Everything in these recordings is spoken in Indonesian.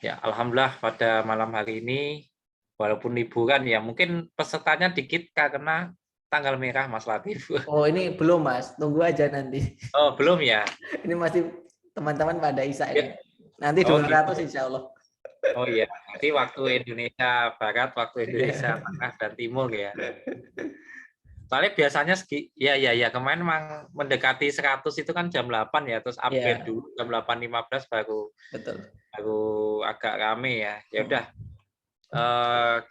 Ya, alhamdulillah pada malam hari ini, walaupun liburan ya, mungkin pesertanya dikit karena tanggal merah, Mas Latif. Oh, ini belum, Mas. Tunggu aja nanti. Oh, belum ya? Ini masih teman-teman pada Isa Ya. ini. Nanti Oh, gitu. 200 insya Allah. Oh iya, nanti waktu Indonesia Barat, waktu Indonesia Tengah dan Timur ya. Soalnya biasanya ya kemarin memang mendekati 100 itu kan jam 8 ya, terus upgrade Ya, dulu jam 8.15 baru betul. baru agak rame ya. Ya Hmm. udah,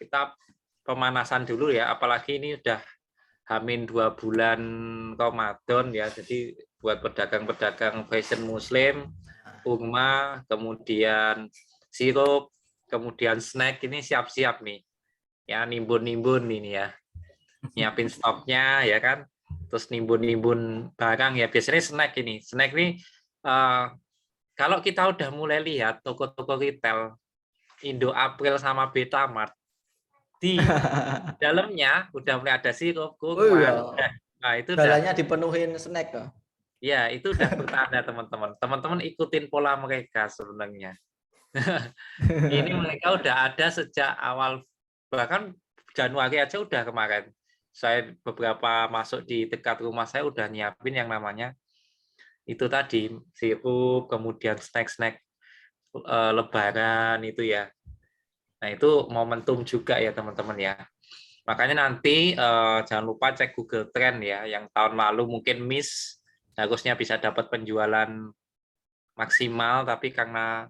kita pemanasan dulu ya, apalagi ini udah Hamin 2 bulan Ramadan ya, jadi buat pedagang-pedagang fashion muslim, kurma, kemudian sirup, kemudian snack ini siap-siap nih, ya nimbun-nimbun ini ya, nyiapin stoknya ya kan, terus nimbun-nimbun barang ya, biasanya snack ini kalau kita udah mulai lihat toko-toko retail Indo April sama Betamart di dalamnya udah mulai ada sirup, Oh iya, kurma, nah itu udah. jalannya dipenuhin snack kok. Ya, itu udah pertanda teman-teman. Teman-teman ikutin pola mereka sebenarnya. Ini mereka udah ada sejak awal, bahkan Januari aja udah kemarin. Saya beberapa masuk di dekat rumah saya udah nyiapin yang namanya itu tadi, sirup, kemudian snack-snack lebaran itu ya. Nah, itu momentum juga ya teman-teman ya. Makanya nanti jangan lupa cek Google Trend ya, yang tahun lalu mungkin miss, harusnya bisa dapat penjualan maksimal, tapi karena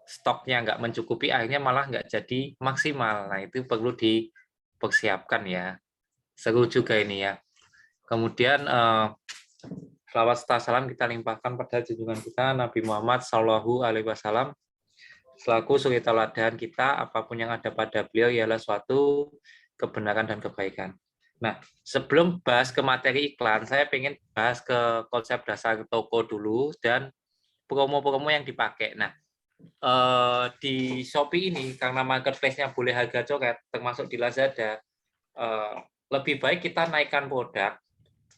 stoknya nggak mencukupi, akhirnya malah nggak jadi maksimal. Nah, itu perlu dipersiapkan ya. Seru juga ini ya. Kemudian selawat serta salam kita limpahkan pada junjungan kita Nabi Muhammad Shallallahu Alaihi Wasallam selaku suri teladan kita, apapun yang ada pada beliau ialah suatu kebenaran dan kebaikan. Nah, sebelum bahas ke materi iklan, saya ingin bahas ke konsep dasar toko dulu dan promo-promo yang dipakai. Nah, di Shopee ini karena marketplace-nya boleh harga coret, termasuk di Lazada, lebih baik kita naikkan produk,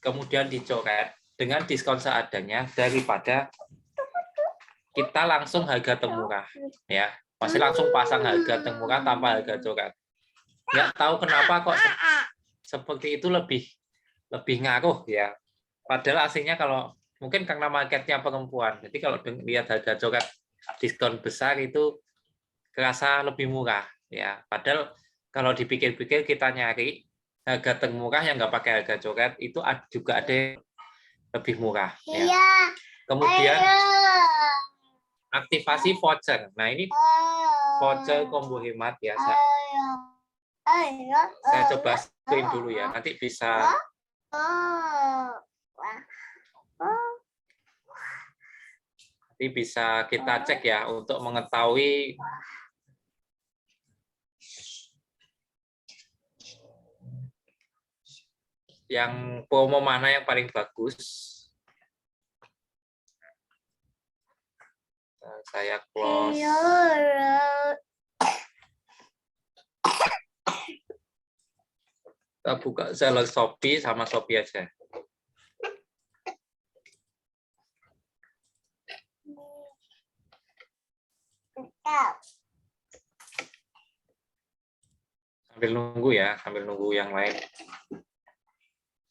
kemudian dicoret dengan diskon seadanya daripada kita langsung harga termurah, ya. Masih langsung pasang harga termurah tanpa harga coret. Nggak tahu kenapa kok seperti itu lebih ngaruh ya. Padahal aslinya kalau mungkin karena marketnya perempuan, jadi kalau lihat harga coret diskon besar itu kerasa lebih murah ya. Padahal kalau dipikir-pikir kita nyari harga termurah yang nggak pakai harga coret itu juga ada yang lebih murah ya. Kemudian aktivasi voucher. Nah, ini voucher combo hemat ya. Saya coba screen dulu ya. Nanti bisa kita cek ya untuk mengetahui yang promo mana yang paling bagus. Saya close. Kita buka seller Shopee sama Shopee aja. Sambil nunggu ya, sambil nunggu yang lain.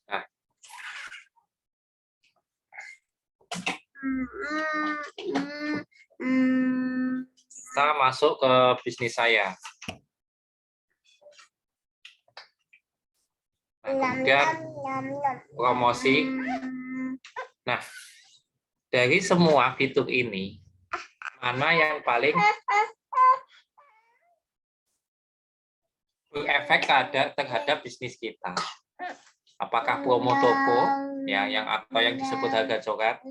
Nah. Kita masuk ke bisnis saya. Nah, kemudian promosi. Nah, dari semua fitur ini, mana yang paling berefek terhadap bisnis kita? Apakah promo toko ya atau yang disebut harga coret,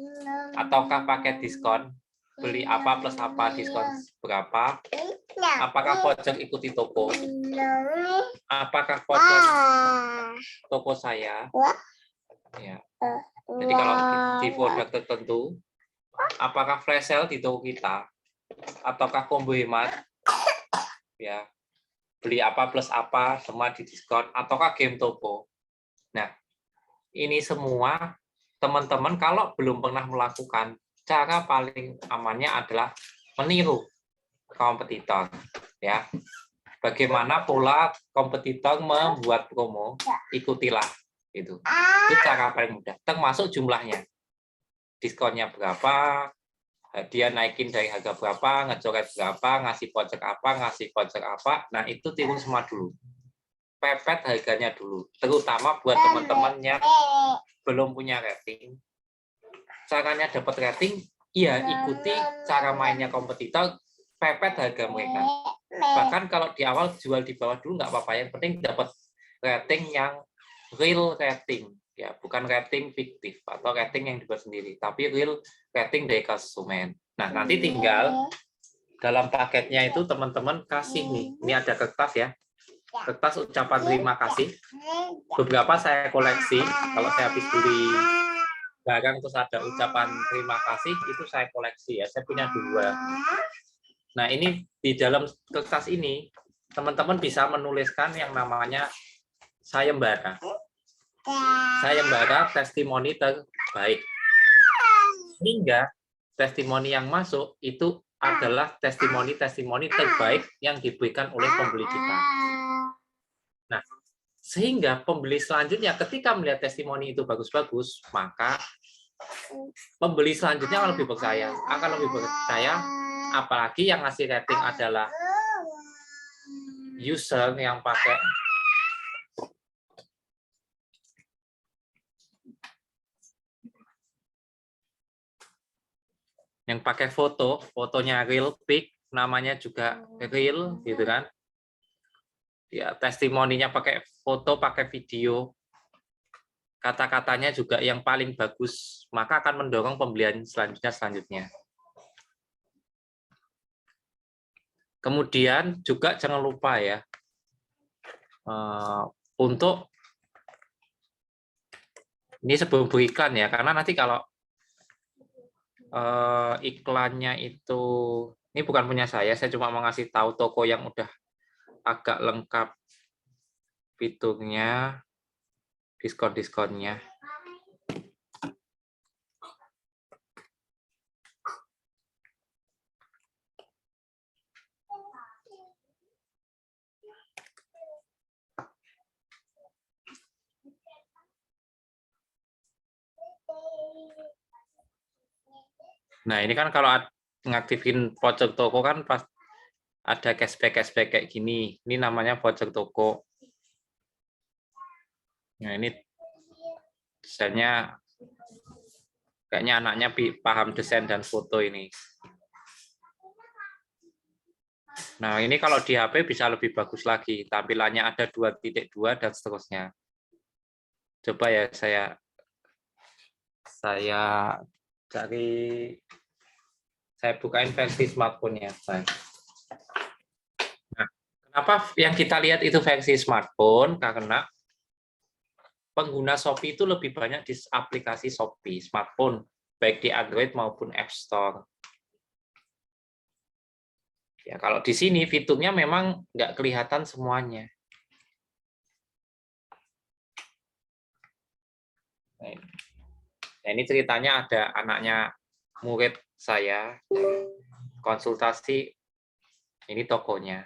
ataukah paket diskon, beli apa plus apa diskon berapa? Apakah voucher ikuti toko? Apakah voucher toko saya? Ya. Jadi kalau di produk tertentu, apakah flash sale di toko kita? Ataukah combo hemat? Ya. Beli apa plus apa semua di diskon, ataukah game toko? Nah, ini semua teman-teman kalau belum pernah melakukan, cara paling amannya adalah meniru kompetitor, ya. Bagaimana pola kompetitor membuat promo, ikutilah itu. Itu cara paling mudah, termasuk jumlahnya. Diskonnya berapa, dia naikin dari harga berapa, ngecoret berapa, ngasih voucher apa. Nah, itu tiru semua dulu. Pepet harganya dulu, terutama buat teman-teman yang belum punya rating. Caranya dapat rating, iya ikuti cara mainnya kompetitor, pepet harga mereka. Bahkan kalau di awal jual di bawah dulu nggak apa-apa, yang penting dapat rating yang real rating, ya bukan rating fiktif atau rating yang dibuat sendiri, tapi real rating dari konsumen. Nah, nanti tinggal dalam paketnya itu teman-teman kasih nih, ini ada kertas ya, kertas ucapan terima kasih. Beberapa saya koleksi, kalau saya habis beli barang terus ada ucapan terima kasih, itu saya koleksi ya, saya punya 2. Nah, ini di dalam kertas ini, teman-teman bisa menuliskan yang namanya sayembara. Sayembara testimoni terbaik. Sehingga testimoni yang masuk itu adalah testimoni-testimoni terbaik yang diberikan oleh pembeli kita. Nah, sehingga pembeli selanjutnya ketika melihat testimoni itu bagus-bagus, maka pembeli selanjutnya akan lebih percaya, apalagi yang ngasih rating adalah user yang pakai fotonya real pic, namanya juga real gitu kan. Ya, testimoninya pakai foto, pakai video. Kata-katanya juga yang paling bagus, maka akan mendorong pembelian selanjutnya. Kemudian juga jangan lupa ya, untuk ini sebelum beriklan ya, karena nanti kalau iklannya itu, ini bukan punya saya cuma mau ngasih tahu toko yang udah agak lengkap fiturnya, diskon-diskonnya. Nah, ini kan kalau ngaktifin voucher toko kan pas ada cashback kayak gini. Ini namanya voucher toko. Nah, ini desainnya kayaknya anaknya paham desain dan foto ini. Nah, ini kalau di HP bisa lebih bagus lagi. Tampilannya ada 2.2 dan seterusnya. Coba ya saya cari, saya bukain versi smartphone-nya. Nah, kenapa yang kita lihat itu versi smartphone? Karena pengguna Shopee itu lebih banyak di aplikasi Shopee smartphone, baik di Android maupun App Store. Ya, kalau di sini fiturnya memang nggak kelihatan semuanya. Nah, ini ceritanya ada anaknya murid saya konsultasi, ini tokonya.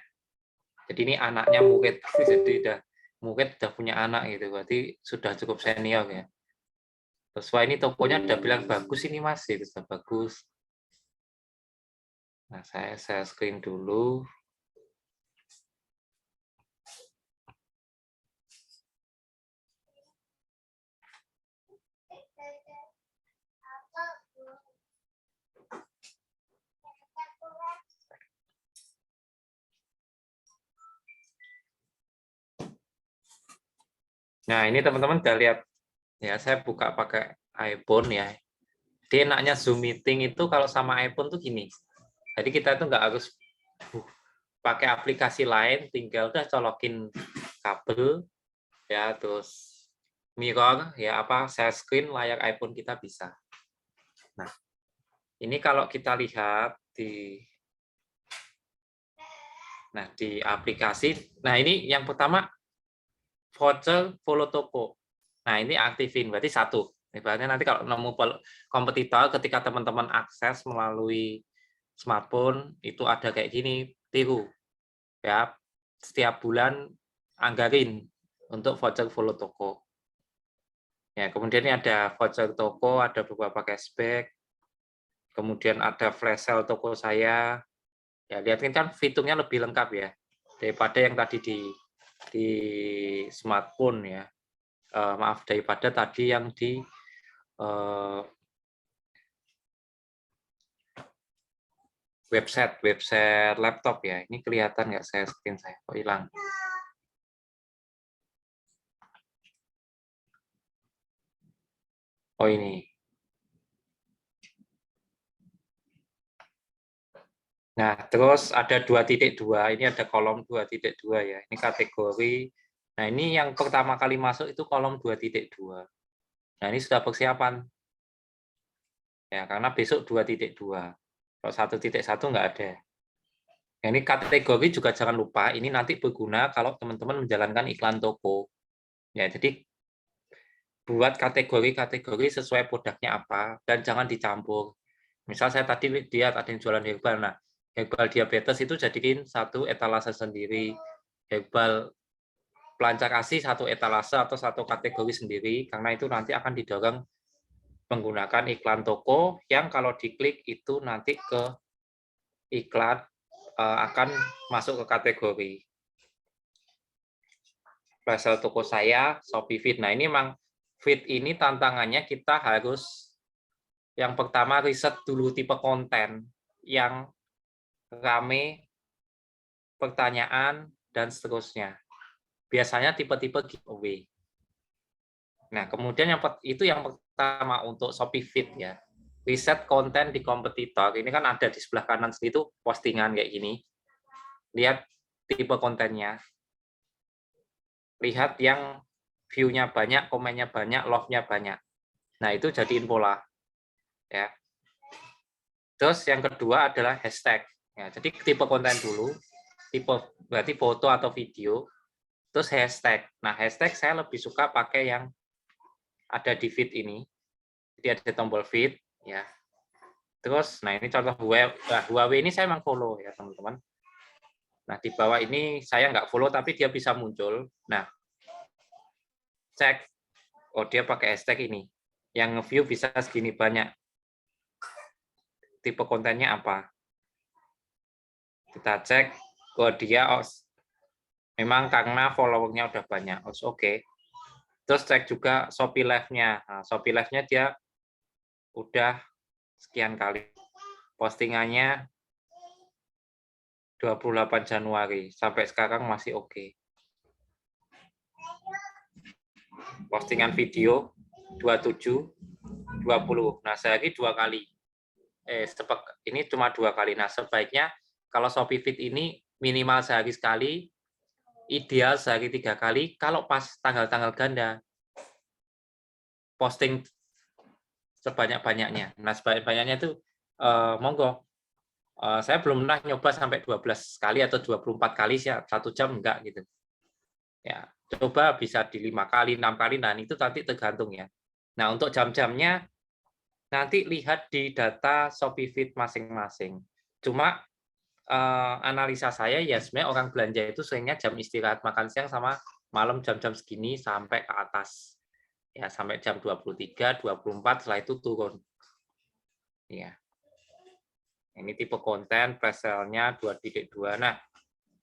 Jadi ini anaknya murid, jadi murid udah punya anak gitu, berarti sudah cukup senior ya. Terus wah ini tokonya udah bilang bagus ini Mas, itu sudah bagus. Nah, saya screen dulu. Nah, ini teman-teman udah lihat ya, saya buka pakai iPhone ya. Jadi enaknya Zoom meeting itu kalau sama iPhone tuh gini. Jadi kita itu nggak harus pakai aplikasi lain, tinggal udah colokin kabel ya, terus mirror ya, share screen layar iPhone kita bisa. Nah, ini kalau kita lihat di aplikasi. Nah, ini yang pertama voucher follow toko. Nah, ini aktifin, berarti 1. Ibaratnya nanti kalau nemu kompetitor, ketika teman-teman akses melalui smartphone itu ada kayak gini, tiru ya. Setiap bulan anggarin untuk voucher follow toko. Ya, kemudian ini ada voucher toko, ada beberapa cashback, kemudian ada flash sale toko saya. Ya, lihat kan fiturnya lebih lengkap ya daripada yang tadi di smartphone ya. Maaf, daripada tadi yang di website laptop ya. Ini kelihatan nggak saya screen saya? Kok hilang? Oh ini. Nah, terus ada 2.2, ini ada kolom 2.2 ya. Ini kategori. Nah, ini yang pertama kali masuk itu kolom 2.2. Nah, ini sudah persiapan. Ya, karena besok 2.2. Kalau 1.1 nggak ada. Nah, ini kategori juga jangan lupa, ini nanti berguna kalau teman-teman menjalankan iklan toko. Ya, jadi buat kategori-kategori sesuai produknya apa, dan jangan dicampur. Misal saya tadi lihat ada yang jualan herbal. Nah, herbal diabetes itu jadiin satu etalase sendiri. Herbal pelancar ASI satu etalase atau satu kategori sendiri, karena itu nanti akan didorong menggunakan iklan toko yang kalau diklik itu nanti ke iklan akan masuk ke kategori. Flash toko saya, Shopee Feed. Nah, ini memang Feed ini tantangannya kita harus yang pertama riset dulu tipe konten yang rame, pertanyaan, dan seterusnya. Biasanya tipe-tipe giveaway. Nah, kemudian itu yang pertama untuk Shopee Feed ya. Riset konten di kompetitor. Ini kan ada di sebelah kanan itu postingan kayak gini. Lihat tipe kontennya. Lihat yang view-nya banyak, komennya banyak, love-nya banyak. Nah, itu jadiin pola. Ya. Terus yang kedua adalah hashtag. Ya, jadi tipe konten dulu, tipe berarti foto atau video, terus hashtag. Nah, hashtag saya lebih suka pakai yang ada di feed ini. Jadi ada tombol feed, ya. Terus, nah ini contoh Huawei ini saya memang follow ya teman-teman. Nah di bawah ini saya nggak follow tapi dia bisa muncul. Nah cek, oh dia pakai hashtag ini. Yang nge-view bisa segini banyak. Tipe kontennya apa? Kita cek, oh dia memang karena followernya udah banyak. Oke. Terus cek juga Shopee Live-nya. Nah, Shopee Live-nya dia udah sekian kali. Postingannya 28 Januari. Sampai sekarang masih oke. Postingan video 27, 20. Nah, sehari 2 kali. Ini cuma 2 kali. Nah, sebaiknya kalau Shopee Feed ini minimal sehari sekali, ideal sehari 3 kali, kalau pas tanggal-tanggal ganda, posting sebanyak-banyaknya. Nah, sebanyak-banyaknya itu monggo. Saya belum pernah nyoba sampai 12 kali atau 24 kali, 1 jam enggak gitu. Ya, coba bisa di 5 kali, 6 kali, nah itu nanti tergantung ya. Nah, untuk jam-jamnya nanti lihat di data Shopee Feed masing-masing. Cuma analisa saya ya sebenarnya orang belanja itu seringnya jam istirahat makan siang sama malam jam-jam segini sampai ke atas. Ya, sampai jam 23, 24 setelah itu turun. Ya. Ini tipe konten flash sale-nya 2.2. Nah,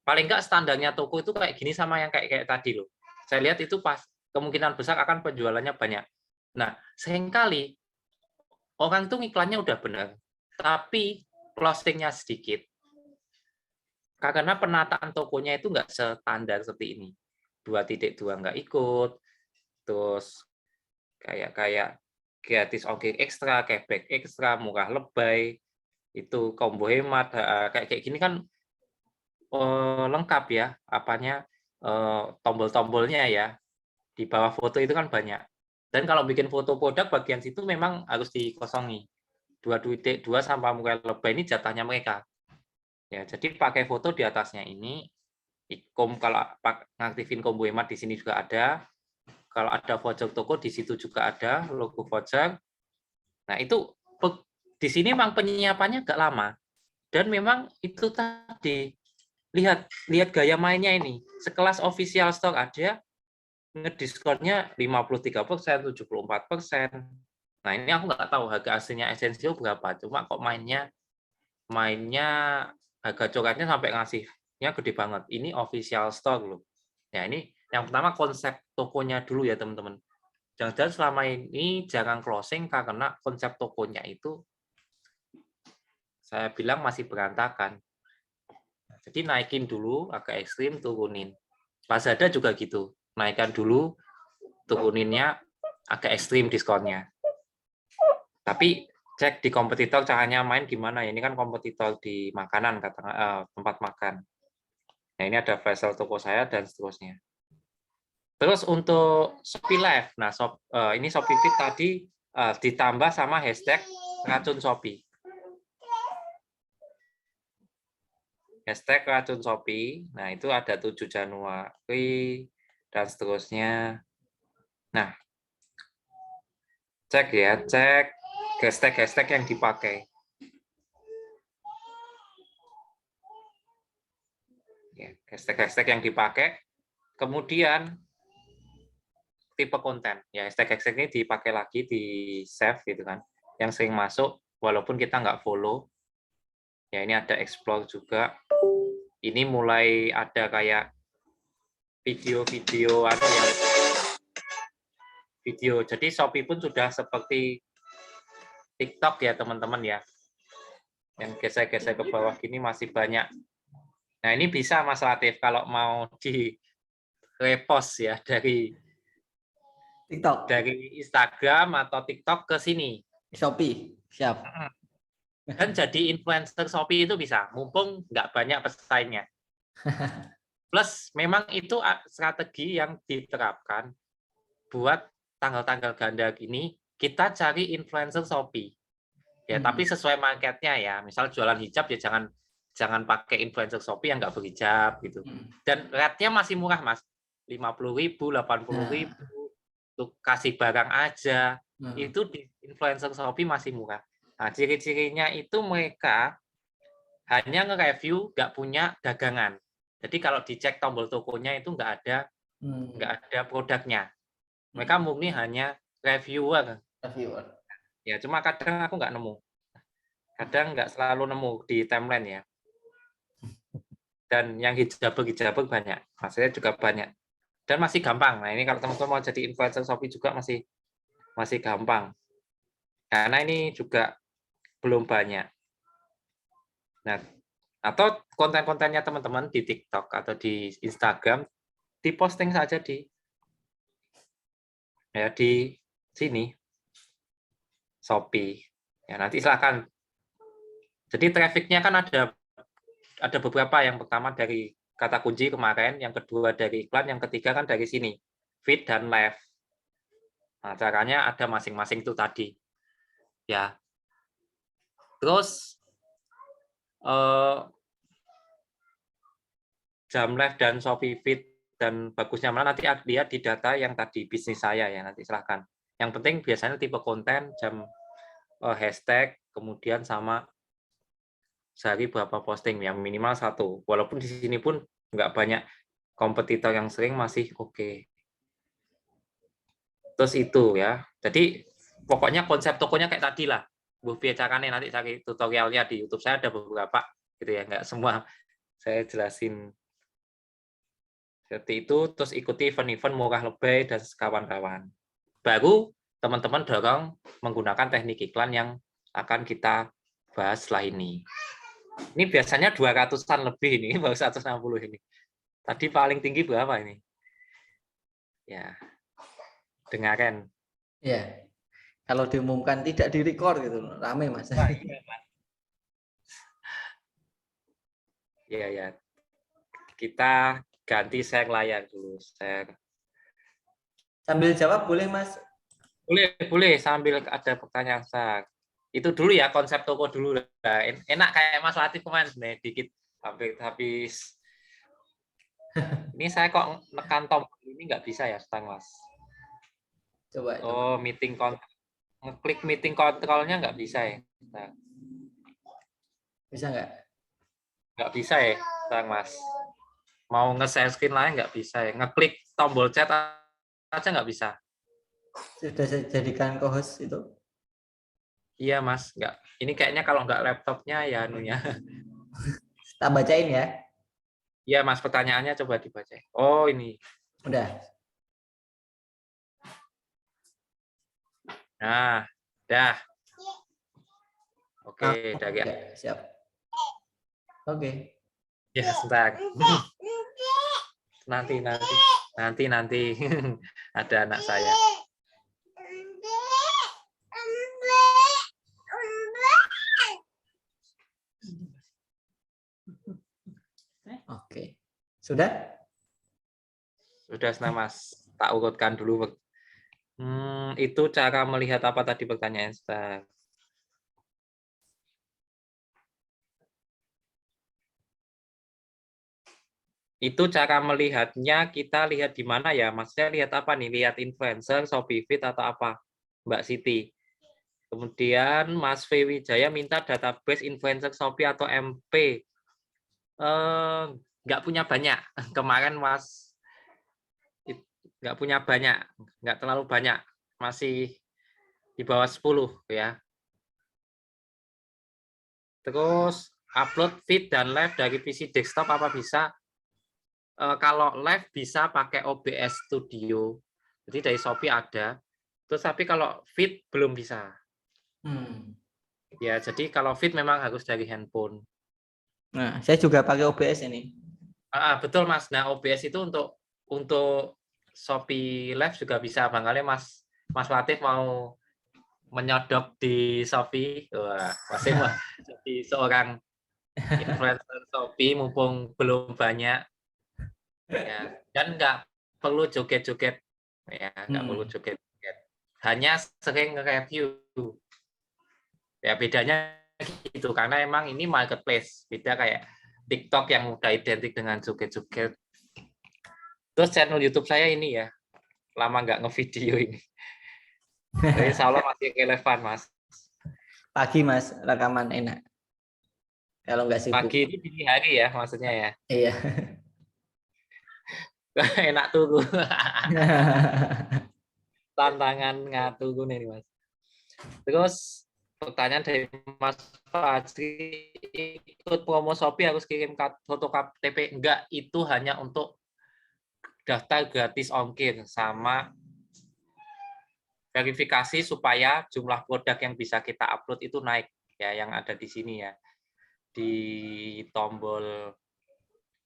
paling nggak standarnya toko itu kayak gini sama yang kayak tadi loh. Saya lihat itu pas kemungkinan besar akan penjualannya banyak. Nah, seringkali orang itu iklannya udah benar, tapi closing-nya sedikit. Karena penataan tokonya itu nggak standar seperti ini. 2.2 nggak ikut, terus kayak gratis ongkir ekstra, cashback ekstra, murah lebay, itu combo hemat, kayak gini kan lengkap ya, apanya tombol-tombolnya ya. Di bawah foto itu kan banyak. Dan kalau bikin foto produk bagian situ memang harus dikosongi. 2.2 sampai murah lebay ini jatahnya mereka. Ya, jadi pakai foto di atasnya ini. Kalau ngaktifin combo hemat di sini juga ada. Kalau ada voucher toko di situ juga ada logo voucher. Nah, itu di sini memang penyiapannya agak lama. Dan memang itu tadi, lihat gaya mainnya ini. Sekelas official stock ada, ngediskonnya 53%, 74%. Nah, ini aku nggak tahu harga aslinya Essential berapa. Cuma kok mainnya harga coklatnya sampai ngasihnya gede banget. Ini official stock loh. Ya, ini yang pertama konsep tokonya dulu ya, teman-teman. Jangan-jangan selama ini jangan closing karena konsep tokonya itu saya bilang masih berantakan. Jadi naikin dulu, agak ekstrim, turunin. Lazada juga gitu. Naikkan dulu, turuninnya agak ekstrim diskonnya. Tapi cek di kompetitor caranya main gimana ya. Ini kan kompetitor di makanan, tempat makan. Nah, ini ada flash sale toko saya dan seterusnya. Terus untuk Shopee Live, nah ini Shopee Feed tadi ditambah sama hashtag racun Shopee. Hashtag racun Shopee, nah itu ada 7 Januari dan seterusnya. Nah, cek ya, cek hashtag yang dipakai. Ya, hashtag yang dipakai, kemudian tipe konten. Ya, hashtag ini dipakai lagi, di save gitu kan. Yang sering masuk, walaupun kita nggak follow. Ya, ini ada explore juga. Ini mulai ada kayak video-video atau yang video. Jadi Shopee pun sudah seperti TikTok ya, teman-teman ya. Yang gesek-gesek ke bawah gini masih banyak. Nah, ini bisa Mas Latif kalau mau di repost ya dari TikTok, Instagram atau TikTok ke sini. Shopee, siap. Dan jadi influencer Shopee itu bisa, mumpung nggak banyak pesaingnya. Plus, memang itu strategi yang diterapkan buat tanggal-tanggal ganda gini, kita cari influencer Shopee. Ya, tapi sesuai marketnya ya. Misal jualan hijab ya jangan pakai influencer Shopee yang nggak berhijab gitu. Dan rate-nya masih murah, Mas. 50.000, 80.000. Untuk kasih barang aja. Itu di influencer Shopee masih murah. Nah, ciri-cirinya itu mereka hanya nge-review, nggak punya dagangan. Jadi kalau dicek tombol tokonya itu nggak ada produknya. Mereka murni hanya reviewer. Ya, cuma kadang aku nggak nemu. Kadang nggak selalu nemu di timeline ya. Dan yang hijab-hijab banyak. Maksudnya juga banyak. Dan masih gampang. Nah, ini kalau teman-teman mau jadi influencer Shopee juga masih gampang. Karena ini juga belum banyak. Nah, atau konten-kontennya teman-teman di TikTok atau di Instagram, diposting saja di sini, Shopee. Ya, nanti silakan. Jadi trafficnya kan ada beberapa. Yang pertama dari kata kunci kemarin, yang kedua dari iklan, yang ketiga kan dari sini, feed dan live. Nah, caranya ada masing-masing itu tadi. Ya. Terus jam live dan Shopee feed dan bagusnya mana nanti lihat di data yang tadi bisnis saya ya, nanti silahkan. Yang penting biasanya tipe konten, jam hashtag, kemudian sama sehari berapa posting, yang minimal 1. Walaupun di sini pun nggak banyak kompetitor yang sering, masih oke. Terus itu ya. Jadi pokoknya konsep tokonya kayak tadi lah. Bu caranya nanti cari tutorialnya di YouTube saya ada beberapa gitu ya, nggak semua saya jelasin seperti itu. Terus ikuti event-event murah lebih dan kawan-kawan. Baru teman-teman dorong menggunakan teknik iklan yang akan kita bahas setelah ini. Ini biasanya 200-an lebih ini, baru 160 ini. Tadi paling tinggi berapa ini? Ya, dengarkan. Ya, kalau diumumkan tidak direcord gitu, rame Mas. Ya, ya. Kita ganti share layar dulu. Share. Sambil jawab boleh Mas? Boleh sambil ada pertanyaan saya. Itu dulu ya, konsep toko dulu. Enak kayak Mas Latif kemarin nih, dikit habis. Ini saya kok nekan tombol ini nggak bisa ya, Stang Mas. Coba. Oh, meeting control. Ngeklik meeting control-nya nggak bisa ya. Nah. Bisa nggak? nggak bisa ya, Bang Mas. Mau nge-share screen lain nggak bisa ya. Ngeklik tombol chat aja nggak bisa. Sudah saya jadikan co-host itu. Iya Mas, nggak. Ini kayaknya kalau nggak laptopnya ya anunya. Tak bacain ya. Iya Mas, pertanyaannya coba dibaca. Oh ini. Udah. Nah, dah. Oke, dari Ya, siap. Oke. ya sebentar. Nanti ada anak saya. Oke. Sudah? Sudah senang Mas. Tak urutkan dulu. Itu cara melihat apa tadi pertanyaan saya? Itu cara melihatnya, kita lihat di mana ya? Maksudnya lihat apa nih? Lihat influencer, Shopee Feed atau apa? Mbak Siti. Kemudian Mas V. Wijaya minta database influencer Shopee atau MP. Nggak punya banyak. Kemarin Mas nggak punya banyak, nggak terlalu banyak. Masih di bawah 10 ya. Terus upload feed dan live dari PC desktop apa bisa? Kalau live bisa pakai OBS Studio. Jadi dari Shopee ada. Terus tapi kalau feed belum bisa. Ya, jadi kalau feed memang harus dari handphone. Nah, saya juga pakai OBS ini. Betul Mas. Nah, OBS itu untuk Shopee Live juga bisa. Barangkali Mas Latif mau menyodok di Shopee. Wah, masih jadi seorang influencer Shopee mumpung belum banyak ya. Dan nggak perlu joget-joget ya, nggak perlu joget-joget. Hanya sering nge-review. Ya bedanya gitu karena emang ini marketplace. Beda kayak TikTok yang udah identik dengan joget-joget. Terus channel YouTube saya ini ya, lama nggak ngevideo ini. Jadi insya Allah masih relevan, Mas. Pagi Mas, rekaman enak. Kalau nggak sibuk. Pagi ini dini hari ya, maksudnya ya. Iya. Enak tunggu. Tantangan ngatunggu nih, Mas. Terus pertanyaan dari Mas Fajri, ikut promo Shopee harus kirim foto KTP? Enggak, itu hanya untuk daftar gratis ongkir sama verifikasi supaya jumlah produk yang bisa kita upload itu naik ya, yang ada di sini ya. Di tombol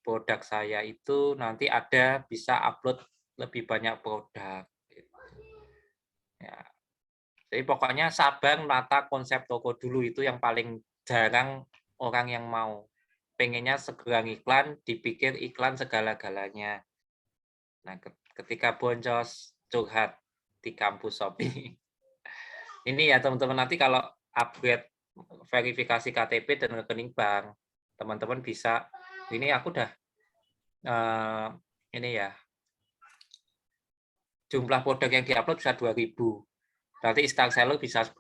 produk saya itu nanti ada bisa upload lebih banyak produk. Ya. Jadi pokoknya sabar menata konsep toko dulu, itu yang paling jarang orang yang mau. Pengennya segera iklan, dipikir iklan segala-galanya. Nah, ketika boncos curhat di kampus Shopee. Ini ya teman-teman, nanti kalau upgrade verifikasi KTP dan rekening bank, teman-teman bisa, ini aku udah ini ya, jumlah produk yang diupload bisa 2.000. Berarti Install Seller bisa 10.000,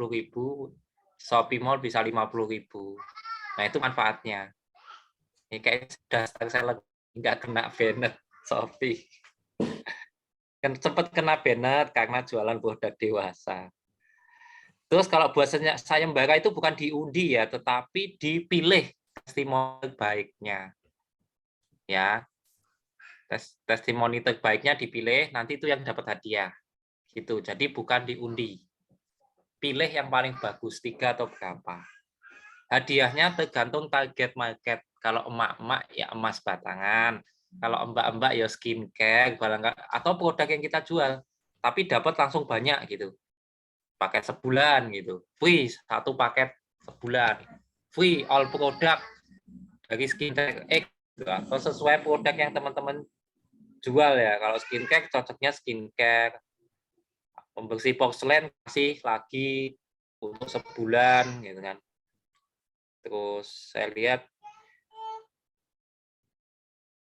Shopee Mall bisa 50.000. Nah, itu manfaatnya. Ini kayak sudah Install Seller, nggak kena banned Shopee. Kan sempat kena banned karena jualan produk dewasa. Terus kalau buat sayembara itu bukan diundi ya, tetapi dipilih testimoni baiknya. Ya, testimoni terbaiknya dipilih, nanti itu yang dapat hadiah. Gitu. Jadi bukan diundi. Pilih yang paling bagus, 3 atau berapa. Hadiahnya tergantung target market. Kalau emak-emak ya emas batangan. Kalau mbak-mbak ya skincare, atau produk yang kita jual. Tapi dapat langsung banyak gitu. Pakai sebulan gitu. Free 1 paket sebulan. Free all produk dari skincare X atau sesuai produk yang teman-teman jual ya. Kalau skincare cocoknya skincare. Pembersih porselen kasih lagi untuk sebulan gitu kan. Terus saya lihat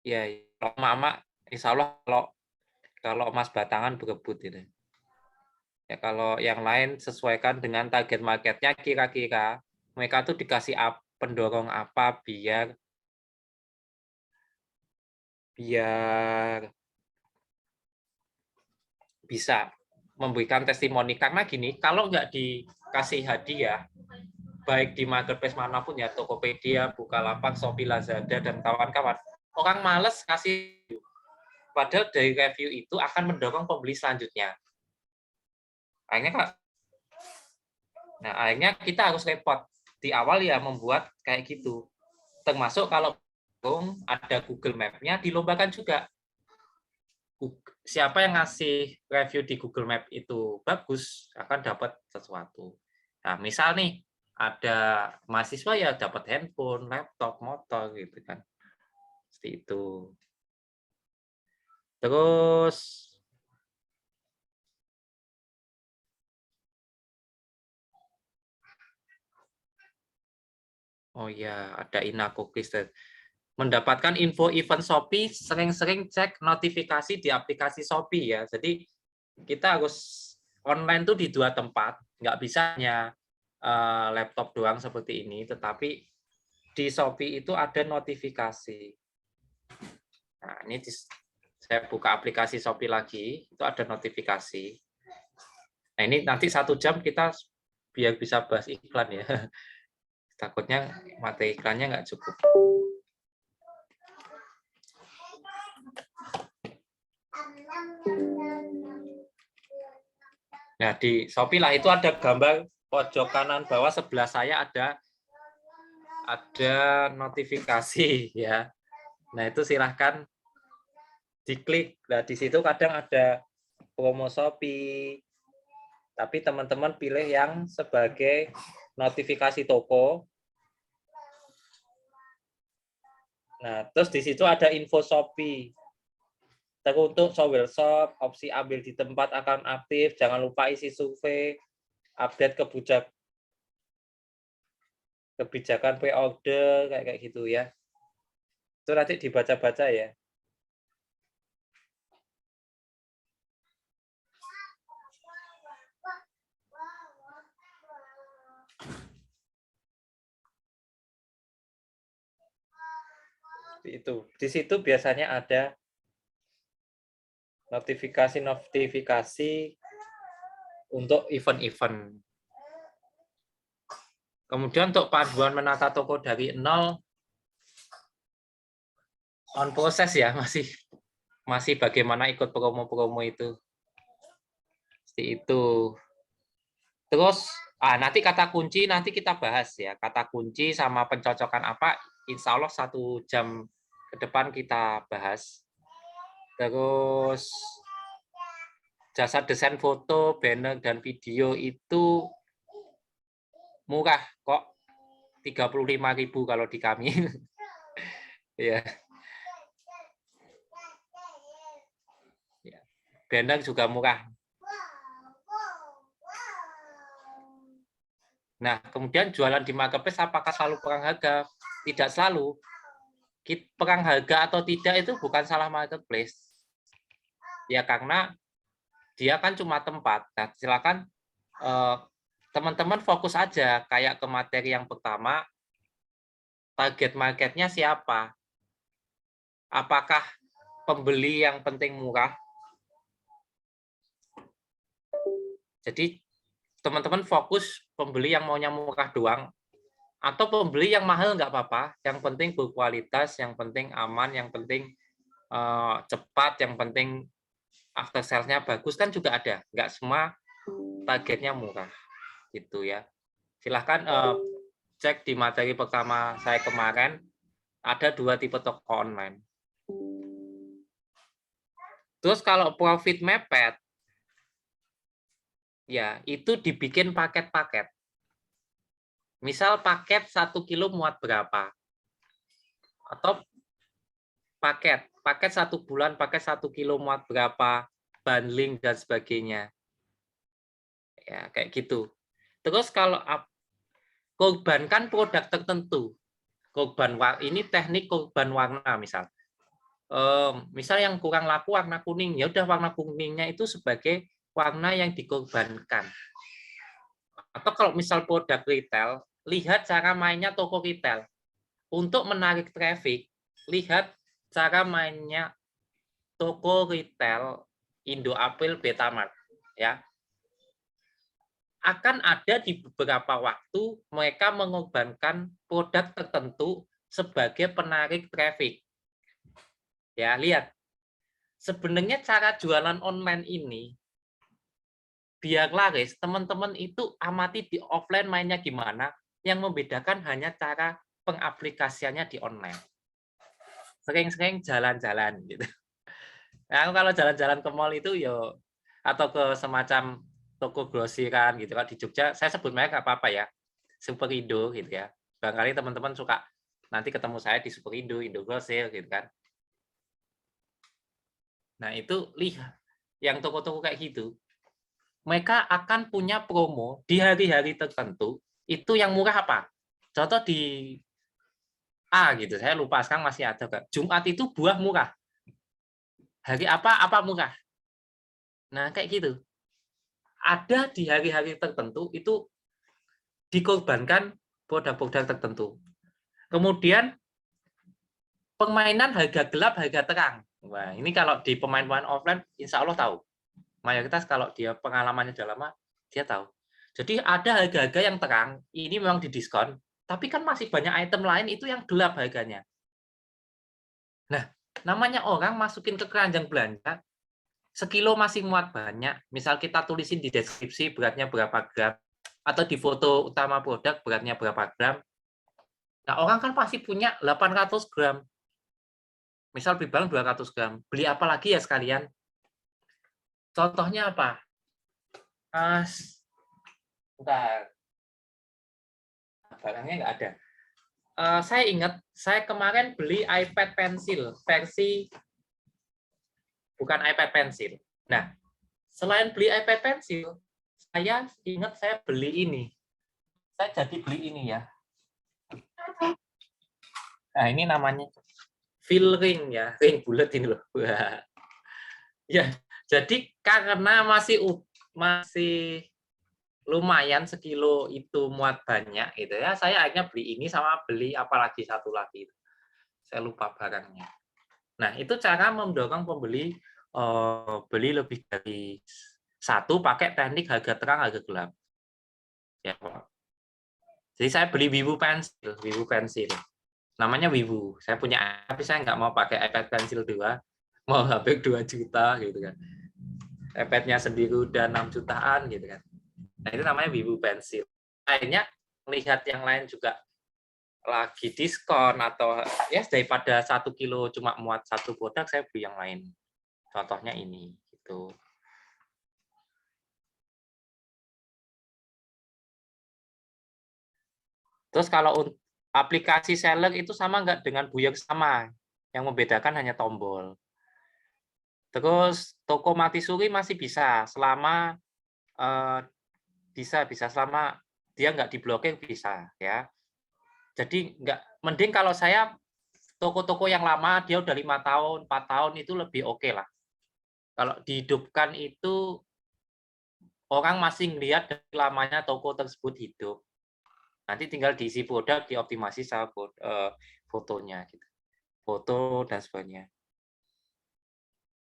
ya kalau mama insya Allah kalau emas batangan berebut itu. Ya kalau yang lain sesuaikan dengan target marketnya, kira-kira mereka tuh dikasih pendorong apa biar biar bisa memberikan testimoni. Karena gini, kalau nggak dikasih hadiah, baik di marketplace manapun ya, Tokopedia, Bukalapak, Shopee, Lazada, dan kawan-kawan, orang males kasih. Padahal dari review itu akan mendorong pembeli selanjutnya. Akhirnya kita harus repot di awal ya membuat kayak gitu. Termasuk kalau ada Google Map-nya dilombakan juga. Siapa yang ngasih review di Google Map itu bagus akan dapat sesuatu. Nah, misal nih ada mahasiswa ya dapat handphone, laptop, motor gitu kan. Seperti itu. Terus oh ya, ada Inakukis. Mendapatkan info event Shopee, sering-sering cek notifikasi di aplikasi Shopee ya. Jadi kita harus online tuh di dua tempat, nggak bisa hanya laptop doang seperti ini, tetapi di Shopee itu ada notifikasi. Nah, ini saya buka aplikasi Shopee lagi, itu ada notifikasi. Nah, ini nanti 1 jam kita biar bisa bahas iklan ya. Takutnya materi iklannya nggak cukup. Nah, di Shopee lah itu ada gambar pojok kanan bawah sebelah saya ada notifikasi ya. Nah, itu silahkan diklik. Nah, di situ kadang ada promo Shopee. Tapi teman-teman pilih yang sebagai notifikasi toko. Nah, terus di situ ada info Shopee. Teruntuk Showwell Shop, opsi ambil di tempat akan aktif, jangan lupa isi survei, update kebijakan pre-order, kayak gitu ya. Itu nanti dibaca-baca ya. Itu. Di situ biasanya ada notifikasi untuk event-event. Kemudian untuk panduan menata toko dari nol, on proses ya, masih bagaimana ikut promo-promo itu. Seperti itu. Terus, nanti kata kunci nanti kita bahas ya. Kata kunci sama pencocokan apa, insya Allah 1 jam ke depan kita bahas. Terus, jasa desain foto, banner, dan video itu murah kok, 35.000 kalau di kami. Ya. Banner juga murah. Nah, kemudian jualan di marketplace apakah selalu perang harga? Tidak selalu. Perang harga atau tidak itu bukan salah marketplace. Ya karena dia kan cuma tempat. Nah, silakan teman-teman fokus aja kayak ke materi yang pertama, target marketnya siapa? Apakah pembeli yang penting murah? Jadi teman-teman fokus pembeli yang maunya murah doang, atau pembeli yang mahal nggak apa-apa, yang penting berkualitas, yang penting aman, yang penting cepat, yang penting after sales-nya bagus kan juga ada. Nggak semua targetnya murah gitu ya. Silahkan cek di materi pertama saya kemarin, ada 2 tipe toko online. Terus kalau profit mepet, ya itu dibikin paket-paket. Misal paket 1 kilo muat berapa? Atau paket 1 bulan, paket 1 kilo muat berapa, bundling dan sebagainya. Ya, kayak gitu. Terus kalau korbankan produk tertentu. Korban ini teknik korban warna misal. Misal yang kurang laku warna kuning, ya udah warna kuningnya itu sebagai warna yang dikorbankan. Atau kalau misal produk retail, lihat cara mainnya toko retail. Untuk menarik traffic, lihat cara mainnya toko retail Indoapil Betamart ya. Akan ada di beberapa waktu mereka mengorbankan produk tertentu sebagai penarik traffic. Ya, lihat. Sebenarnya cara jualan online ini biar laris, teman-teman itu amati di offline mainnya gimana, yang membedakan hanya cara pengaplikasiannya di online. Sering-sering jalan-jalan gitu. Nah, kalau jalan-jalan ke mall itu yo atau ke semacam toko grosiran gitu kan di Jogja, saya sebut merek nggak apa-apa ya, Superindo gitu ya. Barangkali teman-teman suka nanti ketemu saya di Superindo, Indogrosir gitu kan. Nah itu lihat yang toko-toko kayak gitu, mereka akan punya promo di hari-hari tertentu. Itu yang murah apa? Contoh di A gitu, saya lupa sekarang masih ada kan. Jumat itu buah murah. Hari apa murah. Nah kayak gitu. Ada di hari-hari tertentu itu dikorbankan produk-produk tertentu. Kemudian permainan harga gelap, harga terang. Wah, ini kalau di pemain-pemain offline, insya Allah tahu. Mayoritas kalau dia pengalamannya sudah lama, dia tahu. Jadi ada harga-harga yang terang, ini memang didiskon, tapi kan masih banyak item lain itu yang gelap harganya. Nah, namanya orang masukin ke keranjang belanja, sekilo masih muat banyak. Misal kita tulisin di deskripsi beratnya berapa gram, atau di foto utama produk beratnya berapa gram. Nah, orang kan pasti punya 800 gram. Misal beli barang 200 gram. Beli apa lagi ya sekalian? Contohnya apa? Bentar. Barangnya nggak ada. Saya ingat, saya kemarin beli iPad Pencil, versi bukan iPad Pencil. Nah, selain beli iPad Pencil, saya ingat saya beli ini. Saya jadi beli ini ya. Nah, ini namanya fill ring ya, ring bulat ini loh. Wah. Ya, jadi karena masih lumayan sekilo itu muat banyak gitu ya, saya akhirnya beli ini sama beli apalagi satu lagi. Saya lupa barangnya. Nah, itu cara mendorong pembeli beli lebih dari satu pakai teknik harga terang, harga gelap. Ya, Pak. Jadi saya beli Wibu pensil. Namanya Wibu. Saya punya, tapi saya nggak mau pakai iPad Pencil 2, mau HP 2 juta gitu kan. iPad-nya sendiri udah 6 jutaan gitu kan. Nah, itu namanya Wibu pensil. Akhirnya melihat yang lain juga lagi diskon atau ya daripada 1 kilo cuma muat satu produk, saya beli yang lain. Contohnya ini gitu. Terus kalau aplikasi seller itu sama nggak dengan Buyer? Sama. Yang membedakan hanya tombol. Terus toko mati suri masih bisa selama bisa selama dia nggak diblokir bisa ya. Jadi mending kalau saya toko-toko yang lama dia udah 5 tahun, 4 tahun itu lebih oke lah. Kalau dihidupkan itu orang masih ngelihat dari lamanya toko tersebut hidup. Nanti tinggal diisi produk, dioptimasi sama fotonya gitu. Foto dan sebagainya.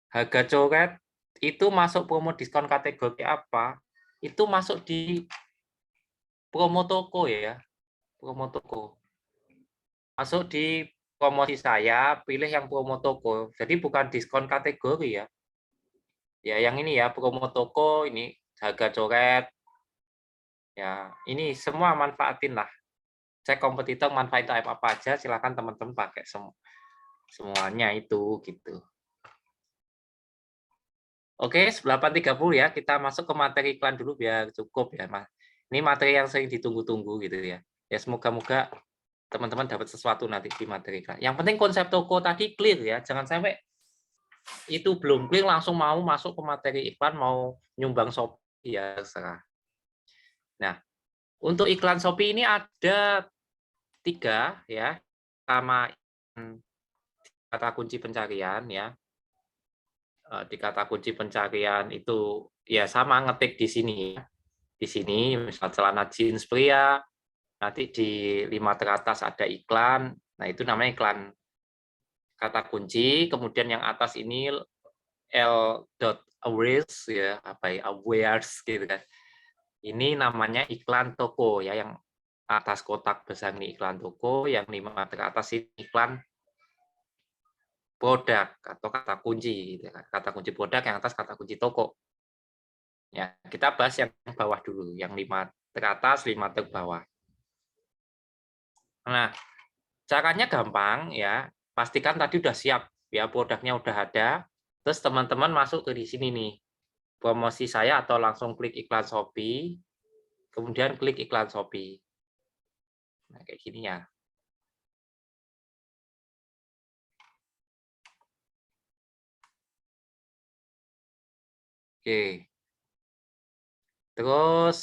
Harga coret itu masuk promo diskon kategori apa? Itu masuk di promo toko ya. Promo toko. Masuk di promosi saya, pilih yang promo toko. Jadi bukan diskon kategori ya. Ya, yang ini ya, promo toko ini harga coret. Ya, ini semua manfaatin lah. Cek kompetitor manfaatin apa aja, silakan teman-teman pakai semuanya itu gitu. Oke, 8.30 ya, kita masuk ke materi iklan dulu biar cukup ya, Mas. Ini materi yang sering ditunggu-tunggu gitu ya. Ya semoga-moga teman-teman dapat sesuatu nanti di materi iklan. Yang penting konsep toko tadi clear ya, jangan sampai itu belum clear langsung mau masuk ke materi iklan, mau nyumbang Shopee ya serah. Nah, untuk iklan Shopee ini ada 3 ya. Pertama kata kunci pencarian ya. Di kata kunci pencarian itu ya sama ngetik di sini. Di sini misal celana jeans pria, nanti di 5 teratas ada iklan. Nah, itu namanya iklan kata kunci, kemudian yang atas ini L.awares ya, awares gitu kan. Ini namanya iklan toko ya, yang atas kotak besar ini iklan toko, yang 5 ke atas ini iklan produk atau kata kunci gitu kan. Kata kunci produk, yang atas kata kunci toko. Ya, kita bahas yang bawah dulu, yang 5 ke atas, 5 ke bawah. Nah, caranya gampang ya. Pastikan tadi udah siap ya, produknya udah ada. Terus teman-teman masuk ke di sini nih. Promosi saya atau langsung klik iklan Shopee, kemudian klik iklan Shopee. Nah, kayak gini ya. Oke. Terus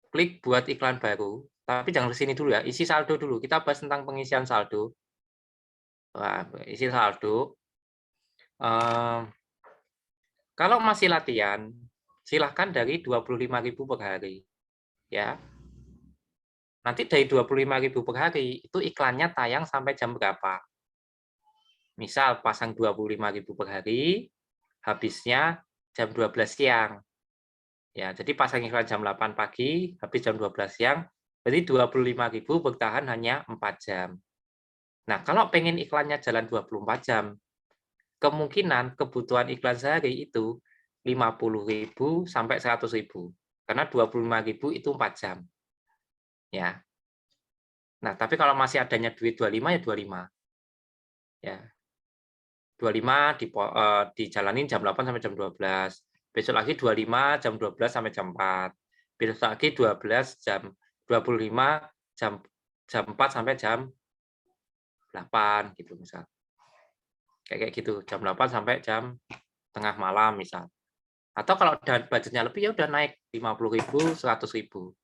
klik buat iklan baru. Tapi jangan ke sini dulu ya, isi saldo dulu. Kita bahas tentang pengisian saldo. Wah, isi saldo. Kalau masih latihan, silahkan dari 25.000 per hari. Ya. Nanti dari 25.000 per hari, itu iklannya tayang sampai jam berapa. Misal pasang 25.000 per hari, habisnya jam 12 siang. Ya, jadi pasang iklan jam 8 pagi, habis jam 12 siang, berarti 25.000 bertahan hanya 4 jam. Nah, kalau pengen iklannya jalan 24 jam, kemungkinan kebutuhan iklan sehari itu 50.000 sampai 100.000. Karena 25.000 itu 4 jam. Ya. Nah, tapi kalau masih adanya duit 25 ya 25. Ya. 25 dijalanin jam 8 sampai jam 12. Besok lagi 25 jam 12 sampai jam 4. Besok lagi 12 jam 25 jam 4 sampai jam 8 gitu misal. Kayak gitu, jam 8 sampai jam tengah malam misal. Atau kalau budgetnya lebih ya udah naik 50.000, 100.000.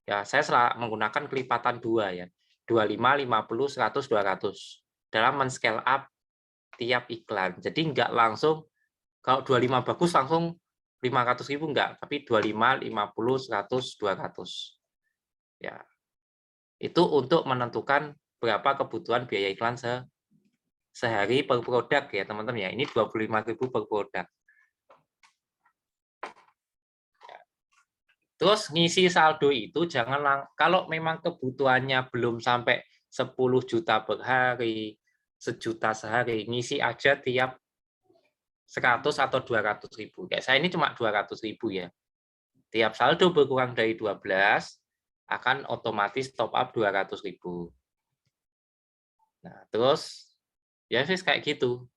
Ya, saya menggunakan kelipatan 2 ya. 25, 50, 100, 200 dalam men-scale up tiap iklan. Jadi nggak langsung kalau 25 bagus langsung 500.000 enggak, tapi 25, 50, 100, 200. Ya. Itu untuk menentukan berapa kebutuhan biaya iklan sehari per produk ya, teman-teman ya. Ini 25.000 per produk. Terus ngisi saldo itu jangan kalau memang kebutuhannya belum sampai 10 juta per hari, 1 juta sehari, ngisi aja tiap 100 atau 200.000. Kayak saya ini cuma 200.000 ya. Tiap saldo berkurang dari 12 akan otomatis top up 200.000. Nah, terus ya sih kayak gitu.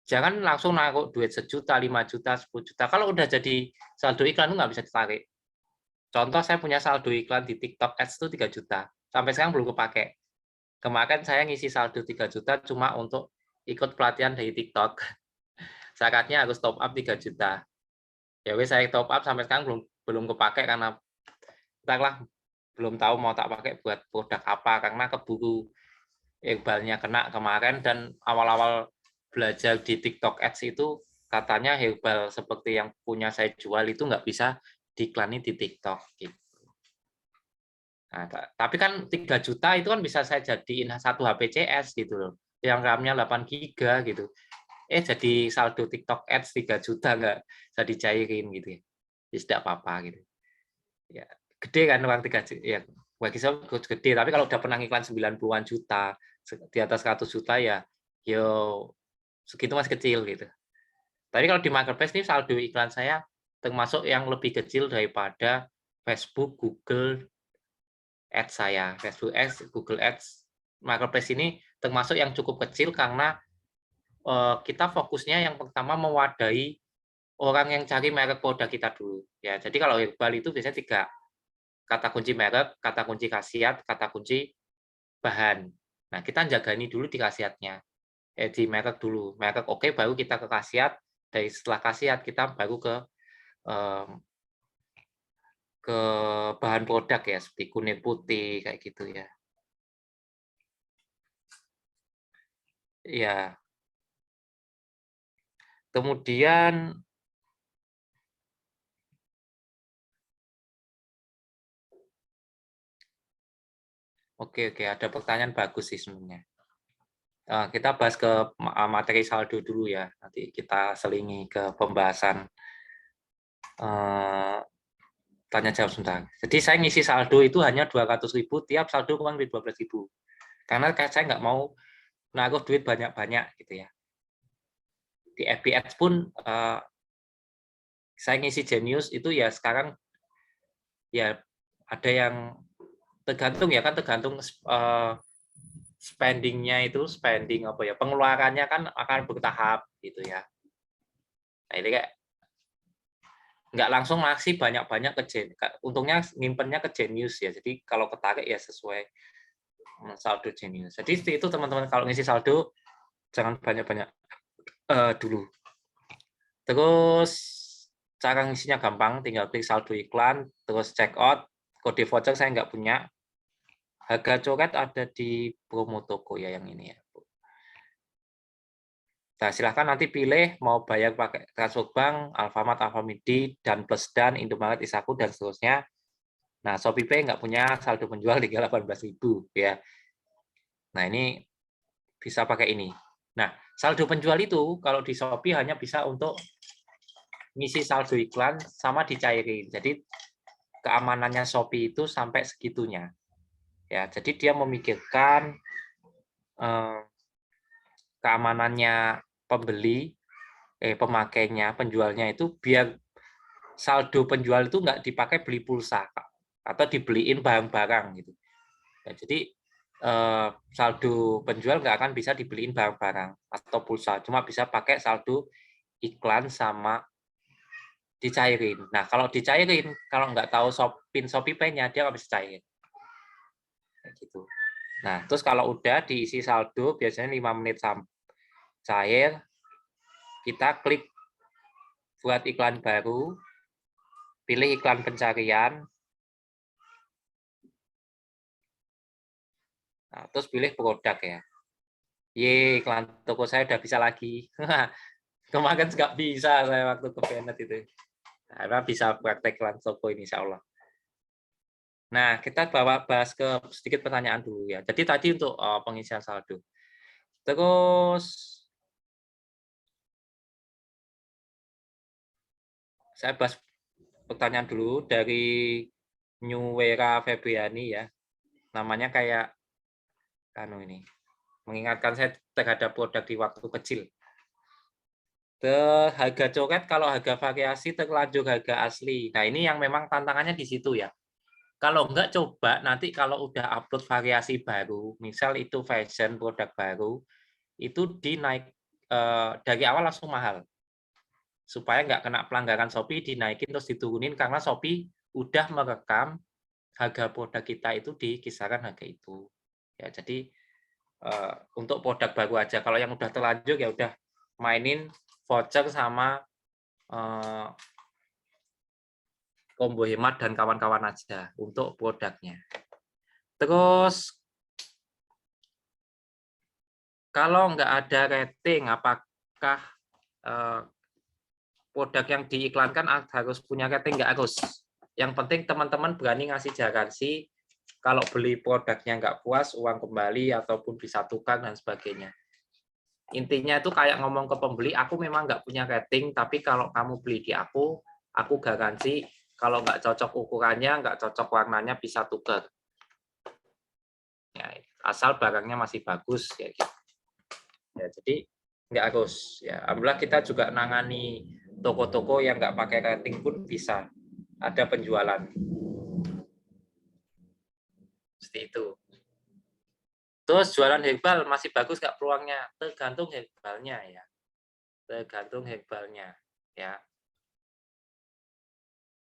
Jangan langsung naruh duit 1 juta, 5 juta, 10 juta. Kalau udah jadi saldo iklan nggak bisa ditarik. Contoh saya punya saldo iklan di TikTok Ads itu 3 juta. Sampai sekarang belum kepake. Kemarin saya ngisi saldo 3 juta cuma untuk ikut pelatihan dari TikTok. Syaratnya harus top up 3 juta. Ya wes saya top up sampai sekarang belum kepake karena entahlah belum tahu mau tak pakai buat produk apa karena keburu Herbalnya kena kemarin dan awal-awal belajar di TikTok Ads itu katanya herbal seperti yang punya saya jual itu nggak bisa diiklanin di TikTok gitu. Nah, tapi kan 3 juta itu kan bisa saya jadiin satu HPCS gitu loh. Yang RAM-nya 8 GB gitu. Jadi saldo TikTok Ads 3 juta nggak bisa dicairin gitu ya. Jadi tidak apa-apa gitu. Ya, gede kan uang 3 juta. Ya, bagi saya gede, tapi kalau udah pernah iklan 90-an juta, di atas 100 juta ya, yo segitu masih kecil gitu. Tapi kalau di marketplace ini saldo iklan saya termasuk yang lebih kecil daripada Facebook, Google Ads saya. Facebook Ads, Google Ads, marketplace ini termasuk yang cukup kecil karena kita fokusnya yang pertama mewadahi orang yang cari merek produk kita dulu. Ya, jadi kalau herbal itu biasanya 3, kata kunci merek, kata kunci khasiat, kata kunci bahan. Nah, kita jaga ini dulu di khasiatnya. Di merek dulu. Merek oke, baru kita ke khasiat. Dari setelah khasiat, kita baru ke bahan produk ya, seperti kunyit putih, kayak gitu ya. Ya. Kemudian oke, ada pertanyaan bagus sih sebenarnya. Kita bahas ke materi saldo dulu ya. Nanti kita selingi ke pembahasan tanya jawab sebentar. Jadi saya ngisi saldo itu hanya 200.000 tiap saldo uang di 12.000. Karena saya nggak mau naruh duit banyak-banyak gitu ya. Di FBX pun saya ngisi Genius itu ya sekarang ya ada yang tergantung ya kan, tergantung spending-nya itu, spending apa ya, pengeluarannya kan akan bertahap gitu ya. Nah ini kayak nggak langsung ngasih banyak-banyak ke untungnya nyimpennya ke Genius ya, jadi kalau ketarik ya sesuai saldo Genius. Jadi itu teman-teman kalau ngisi saldo jangan banyak-banyak dulu. Terus cara ngisinya gampang, tinggal klik saldo iklan, terus check out, kode voucher saya nggak punya. Harga coret ada di promo toko ya yang ini ya. Nah, silahkan nanti pilih mau bayar pakai transfer bank, Alfamart, Alfamidi, dan Plus dan Indomaret, Isaku, dan seterusnya. Nah, ShopeePay nggak punya saldo penjual tinggal 18.000 ya. Nah, ini bisa pakai ini. Nah, saldo penjual itu kalau di Shopee hanya bisa untuk ngisi saldo iklan sama dicairin. Jadi keamanannya Shopee itu sampai segitunya. Ya, jadi dia memikirkan keamanannya pembeli, pemakainya, penjualnya itu biar saldo penjual itu nggak dipakai beli pulsa atau dibeliin barang-barang gitu. Ya, jadi saldo penjual nggak akan bisa dibeliin barang-barang atau pulsa, cuma bisa pakai saldo iklan sama dicairin. Nah, kalau dicairin, kalau nggak tahu pin ShopeePay-nya, dia nggak bisa cairin. Kayak gitu. Nah, terus kalau udah diisi saldo, biasanya 5 menit cair, kita klik buat iklan baru, pilih iklan pencarian, nah, terus pilih produk ya. Ye, iklan toko saya udah bisa lagi. Kemarin nggak bisa saya waktu ke Bennett itu. Karena bisa praktek iklan toko ini insya Allah. Nah, kita bahas ke sedikit pertanyaan dulu ya. Jadi tadi untuk pengisian saldo. Terus saya bahas pertanyaan dulu dari New Wera Febriani ya. Namanya kayak ini. Mengingatkan saya terhadap produk di waktu kecil. Harga coret kalau harga variasi terlanjur harga asli. Nah, ini yang memang tantangannya di situ ya. Kalau enggak coba nanti kalau udah upload variasi baru, misal itu fashion produk baru, itu dinaik dari awal langsung mahal. Supaya nggak kena pelanggaran Shopee, dinaikin terus diturunin karena Shopee udah merekam harga produk kita itu di kisaran harga itu. Ya, jadi untuk produk baru aja. Kalau yang udah terlanjur ya udah mainin voucher sama combo hemat dan kawan-kawan aja untuk produknya. Terus kalau nggak ada rating, apakah produk yang diiklankan harus punya rating? Nggak harus. Yang penting teman-teman berani ngasih garansi. Kalau beli produknya nggak puas, uang kembali ataupun bisa tukar dan sebagainya. Intinya itu kayak ngomong ke pembeli, aku memang nggak punya rating, tapi kalau kamu beli di aku garansi kalau nggak cocok ukurannya, nggak cocok warnanya bisa tukar. Ya, asal barangnya masih bagus ya gitu. Ya, jadi nggak harus. Ya, alhamdulillah kita juga nangani toko-toko yang nggak pakai rating pun bisa ada penjualan. Seperti itu. Terus jualan herbal masih bagus nggak peluangnya? Tergantung herbalnya ya. Tergantung herbalnya ya.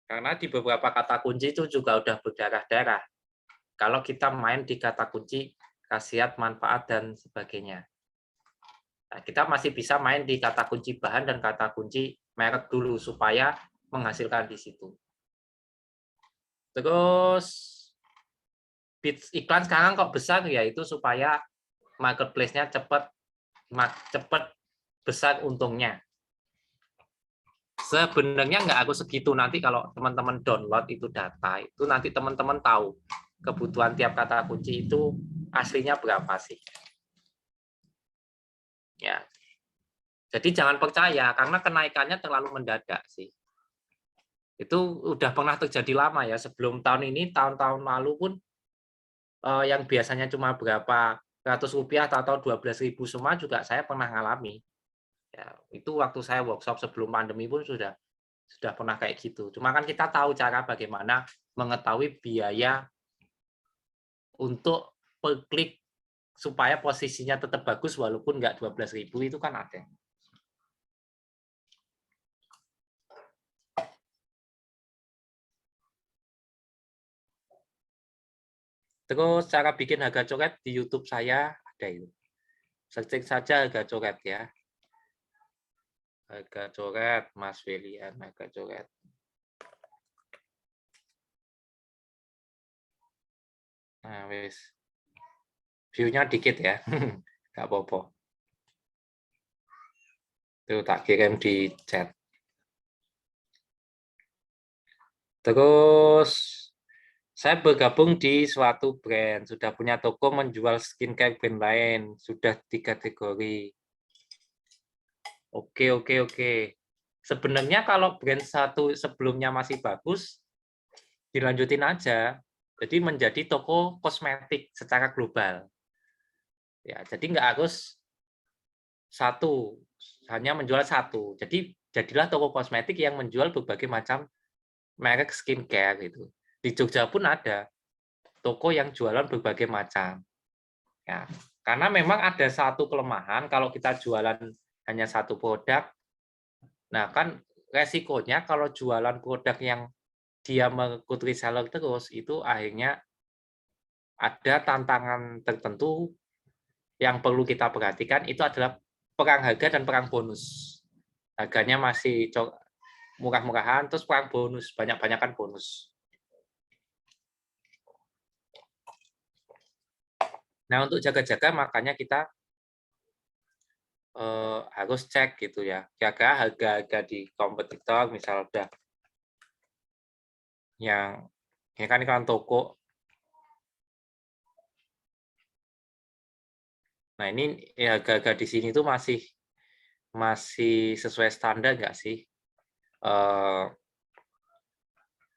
Karena di beberapa kata kunci itu juga udah berdarah-darah. Kalau kita main di kata kunci khasiat, manfaat dan sebagainya. Nah, kita masih bisa main di kata kunci bahan dan kata kunci merek dulu supaya menghasilkan di situ. Terus iklan sekarang kok besar ya itu supaya marketplace-nya cepat besar untungnya. Sebenarnya nggak harus segitu, nanti kalau teman-teman download itu data itu nanti teman-teman tahu kebutuhan tiap kata kunci itu aslinya berapa sih. Jadi jangan percaya karena kenaikannya terlalu mendadak sih. Itu udah pernah terjadi lama ya, sebelum tahun ini, tahun-tahun lalu pun yang biasanya cuma berapa ratus rupiah atau 12.000 semua juga saya pernah ngalami. Ya, itu waktu saya workshop sebelum pandemi pun sudah pernah kayak gitu. Cuma kan kita tahu cara bagaimana mengetahui biaya untuk per klik supaya posisinya tetap bagus walaupun nggak 12.000 itu kan ada. Terus cara bikin harga coret di YouTube saya ada itu. Searching saja harga coret ya. Harga coret Mas William, harga coret. Nah, wis. View-nya dikit ya. Nggak apa-apa. Itu tak kirim di chat. Terus saya bergabung di suatu brand, sudah punya toko menjual skincare brand lain, sudah 3 kategori. Oke. Sebenarnya kalau brand satu sebelumnya masih bagus, dilanjutin aja. Jadi menjadi toko kosmetik secara global. Ya, jadi nggak harus satu, hanya menjual satu. Jadi jadilah toko kosmetik yang menjual berbagai macam merek skincare gitu. Di Jogja pun ada toko yang jualan berbagai macam. Ya, karena memang ada satu kelemahan kalau kita jualan hanya satu produk. Nah, kan resikonya kalau jualan produk yang dia mengikuti reseller terus, itu akhirnya ada tantangan tertentu yang perlu kita perhatikan, itu adalah perang harga dan perang bonus. Harganya masih murah-murahan, terus perang bonus, banyak-banyakan bonus. Nah, untuk jaga-jaga makanya kita harus cek gitu ya. Kira-kira harga-harga di kompetitor, misal udah yang ini kan toko. Nah, ini ya, harga-harga di sini tuh masih sesuai standar nggak sih?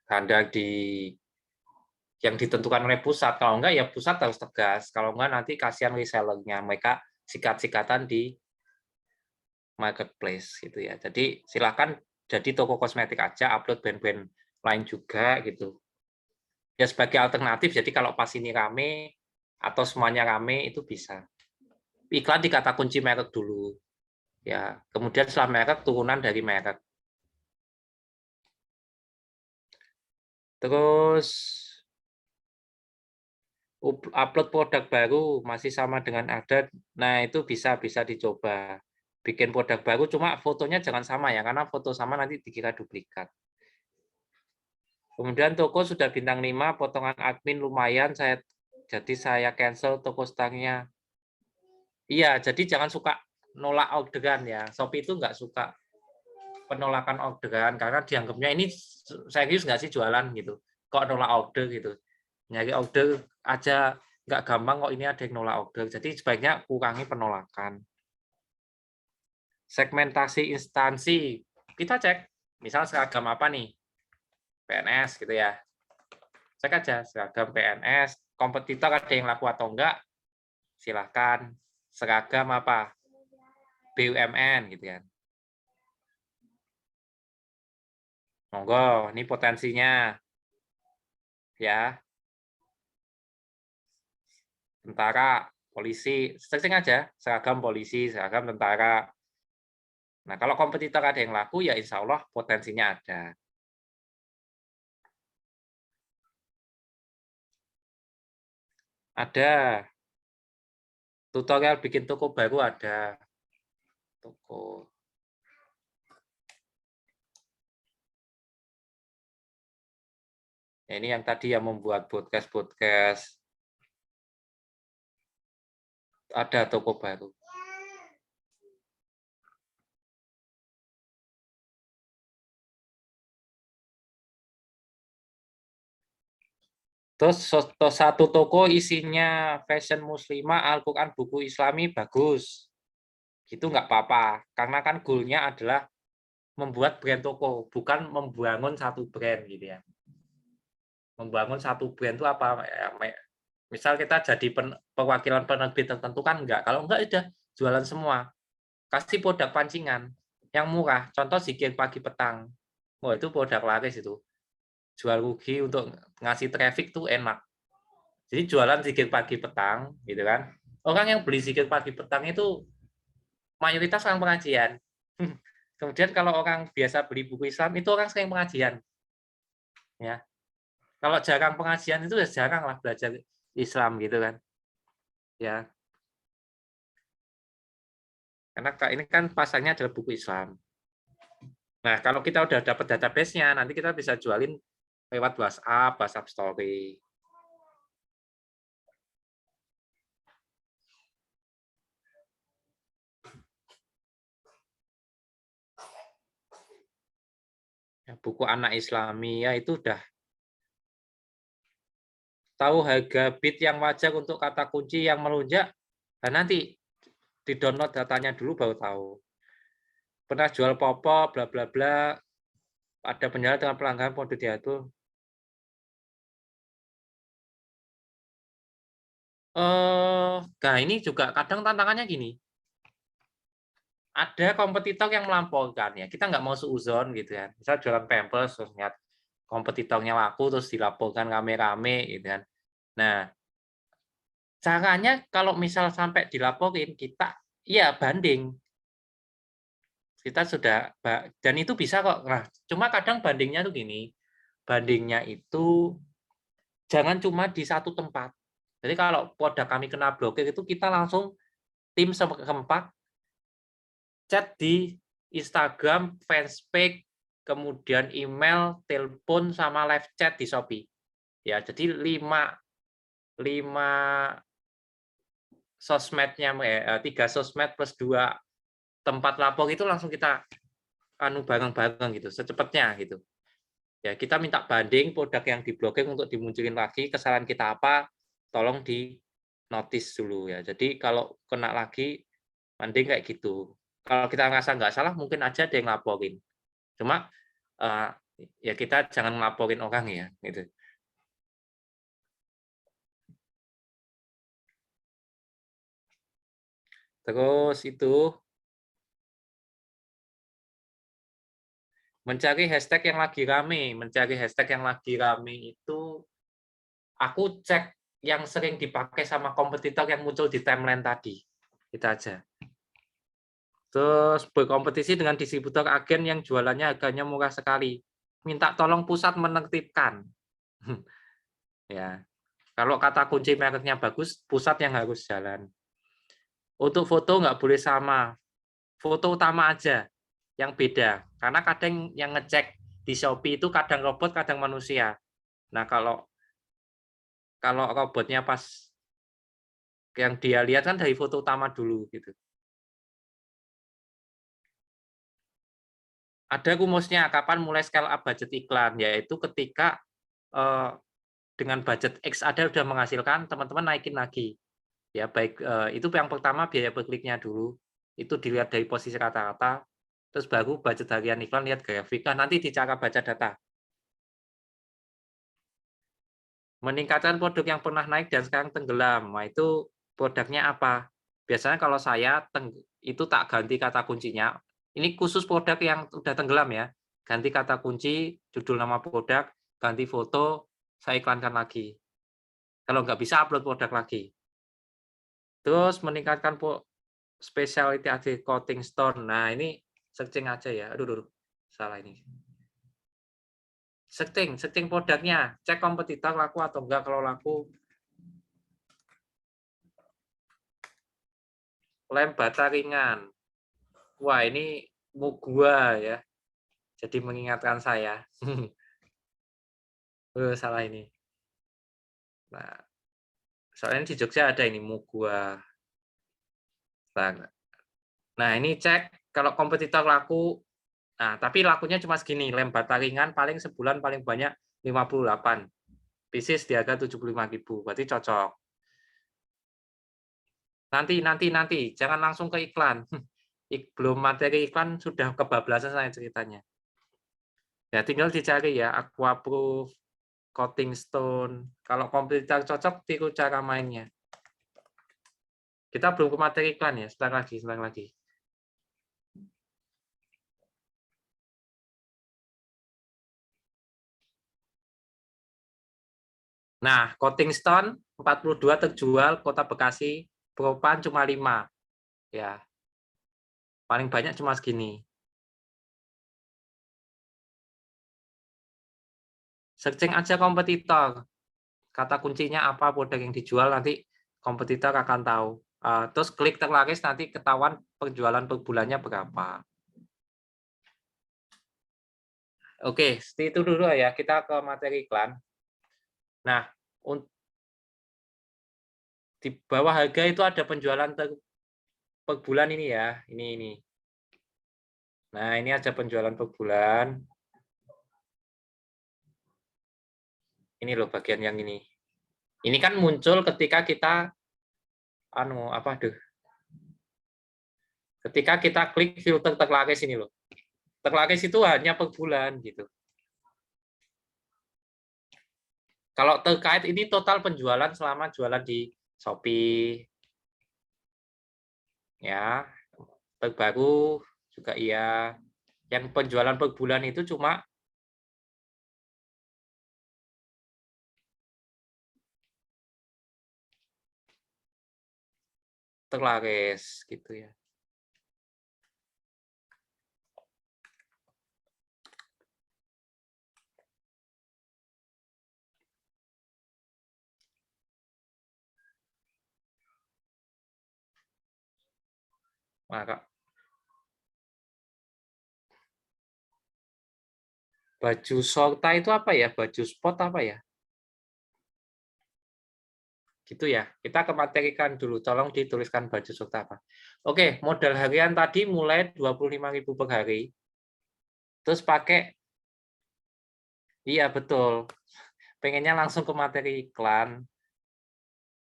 Standar yang ditentukan oleh pusat. Kalau enggak, ya pusat harus tegas. Kalau enggak, nanti kasihan resellernya. Mereka sikat-sikatan di marketplace gitu ya. Jadi silakan jadi toko kosmetik aja, upload brand-brand lain juga gitu. Ya sebagai alternatif. Jadi kalau pas ini rame atau semuanya rame itu bisa. Iklan di kata kunci merek dulu. Ya, kemudian setelah merek turunan dari merek. Terus upload produk baru masih sama dengan ada. Nah, itu bisa dicoba. Bikin produk baru cuma fotonya jangan sama ya, karena foto sama nanti dikira duplikat. Kemudian toko sudah bintang 5, potongan admin lumayan, jadi saya cancel toko stangnya. Iya, jadi jangan suka nolak orderan ya. Shopee itu nggak suka penolakan orderan karena dianggapnya ini serius nggak sih jualan gitu. Kok nolak order gitu. Nyari order aja nggak gampang kok, ini ada yang nolak order. Jadi sebaiknya kurangi penolakan. Segmentasi instansi. Kita cek, misal seragam apa nih? PNS gitu ya. Cek aja seragam PNS, kompetitor ada yang laku atau enggak, silahkan. Seragam apa? BUMN gitu kan. Monggo, ini potensinya. Ya, tentara, polisi, searching aja, seragam polisi, seragam tentara. Nah, kalau kompetitor ada yang laku, ya insya Allah potensinya ada. Ada. Tutorial bikin toko baru ada. Toko. Ya, ini yang tadi yang membuat podcast. Ada toko baru. Terus satu toko isinya fashion muslimah, Al-Quran, buku Islami, bagus. Itu nggak apa-apa, karena kan goal-nya adalah membuat brand toko, bukan membangun satu brand gitu ya. Membangun satu brand itu apa? Misal kita jadi perwakilan penerbit tertentu kan enggak. Kalau enggak udah jualan semua. Kasih produk pancingan yang murah. Contoh zikir pagi petang. Wah, itu produk laris itu. Jual rugi untuk ngasih traffic tuh enak. Jadi jualan zikir pagi petang gitu kan. Orang yang beli zikir pagi petang itu mayoritas orang pengajian. Kemudian kalau orang biasa beli buku Islam itu orang sering pengajian. Ya. Kalau jarang pengajian itu ya jarang lah belajar Islam gitu kan. Ya. Karena ini kan pasarnya adalah buku Islam. Nah, kalau kita udah dapat database-nya, nanti kita bisa jualin lewat WhatsApp, WhatsApp Story. Ya, buku anak Islami ya itu udah tahu harga bit yang wajar untuk kata kunci yang melonjak, dan nanti di-download datanya dulu baru tahu. Pernah jual popok, bla bla bla, ada penjualan dengan pelanggaran produk diatur. Nah ini juga kadang tantangannya gini. Ada kompetitor yang melampaukan ya. Kita nggak mau suuzon gitu ya. Misal jualan Pampers terus lihat kompetitornya laku terus dilaporkan rame-rame gitu kan. Nah, caranya kalau misal sampai dilaporin kita ya banding. Kita sudah dan itu bisa kok. Nah, cuma kadang bandingnya tuh gini. Bandingnya itu jangan cuma di satu tempat. Jadi kalau produk kami kena blokir itu kita langsung tim seperempat chat di Instagram, fanspage, kemudian email, telepon, sama live chat di Shopee. Ya, jadi 5 sosmednya, 3 sosmed plus 2 tempat lapor itu langsung kita bareng-bareng gitu, secepatnya gitu. Ya, kita minta banding produk yang diblokir untuk dimunculin lagi, kesalahan kita apa, tolong di notice dulu ya. Jadi kalau kena lagi, banding kayak gitu. Kalau kita ngerasa nggak salah, mungkin aja ada yang laporin. Cuma ya kita jangan ngelaporin orang ya, gitu. Terus itu mencari hashtag yang lagi rame, itu aku cek yang sering dipakai sama kompetitor yang muncul di timeline tadi. Itu aja. Terus berkompetisi dengan distributor agen yang jualannya harganya murah sekali. Minta tolong pusat menertibkan. Ya. Kalau kata kunci mereknya bagus, pusat yang harus jalan. Untuk foto nggak boleh sama. Foto utama aja yang beda. Karena kadang yang ngecek di Shopee itu kadang robot, kadang manusia. Nah, kalau robotnya pas yang dia lihat kan dari foto utama dulu gitu. Ada rumusnya kapan mulai scale up budget iklan, yaitu ketika dengan budget X ada udah menghasilkan, teman-teman naikin lagi. Ya baik itu yang pertama biaya per kliknya dulu. Itu dilihat dari posisi rata-rata, terus baru budget harian iklan lihat grafik. Nah, nanti di cara baca data. Meningkatkan produk yang pernah naik dan sekarang tenggelam. Nah, itu produknya apa? Biasanya kalau saya itu tak ganti kata kuncinya. Ini khusus produk yang udah tenggelam ya. Ganti kata kunci, judul nama produk, ganti foto, saya iklankan lagi. Kalau nggak bisa upload produk lagi. Terus meningkatkan specialty coating stone. Nah, ini searching aja ya. Aduh, salah ini. Setting produknya, cek kompetitor laku atau enggak. Kalau laku, lem bata ringan. Wah, ini gua ya. Jadi mengingatkan saya. Salah ini. Nah, soalnya di Jogja ada ini gua. Nah, ini cek kalau kompetitor laku. Nah, tapi lakunya cuma segini. Lem bata ringan paling sebulan paling banyak 58. Pieces di harga 75.000. Berarti cocok. Nanti, jangan langsung ke iklan. belum materi iklan sudah kebablasan saya ceritanya. Ya tinggal dicari ya Aquaproof, Coating Stone. Kalau komputer cocok, tiru cara mainnya. Kita belum ke materi iklan ya, sebentar lagi. Nah, Coating Stone 42 terjual, Kota Bekasi, Propan cuma 5. Ya, paling banyak cuma segini. Searching aja kompetitor. Kata kuncinya apa produk yang dijual, nanti kompetitor akan tahu. Terus klik terlaris, nanti ketahuan penjualan per bulannya berapa. Oke, seperti itu dulu ya. Kita ke materi iklan. Nah, di bawah harga itu ada penjualan per bulan ini ya. Ini. Nah, ini ada penjualan per bulan. Ini loh bagian yang ini. Ini kan muncul ketika kita ketika kita klik filter terlaris ini loh. Terlaris itu hanya per bulan gitu. Kalau terkait ini total penjualan selama jualan di Shopee. Ya, terbaru juga iya. Yang penjualan per bulan itu cuma terlaris gitu ya. Maka baju sorta itu apa ya? Baju sport apa ya? Gitu ya. Kita ke materi kan dulu. Tolong dituliskan baju sorta apa. Oke, modal harian tadi mulai 25.000 per hari. Terus pakai, iya betul. Pengennya langsung ke materi iklan.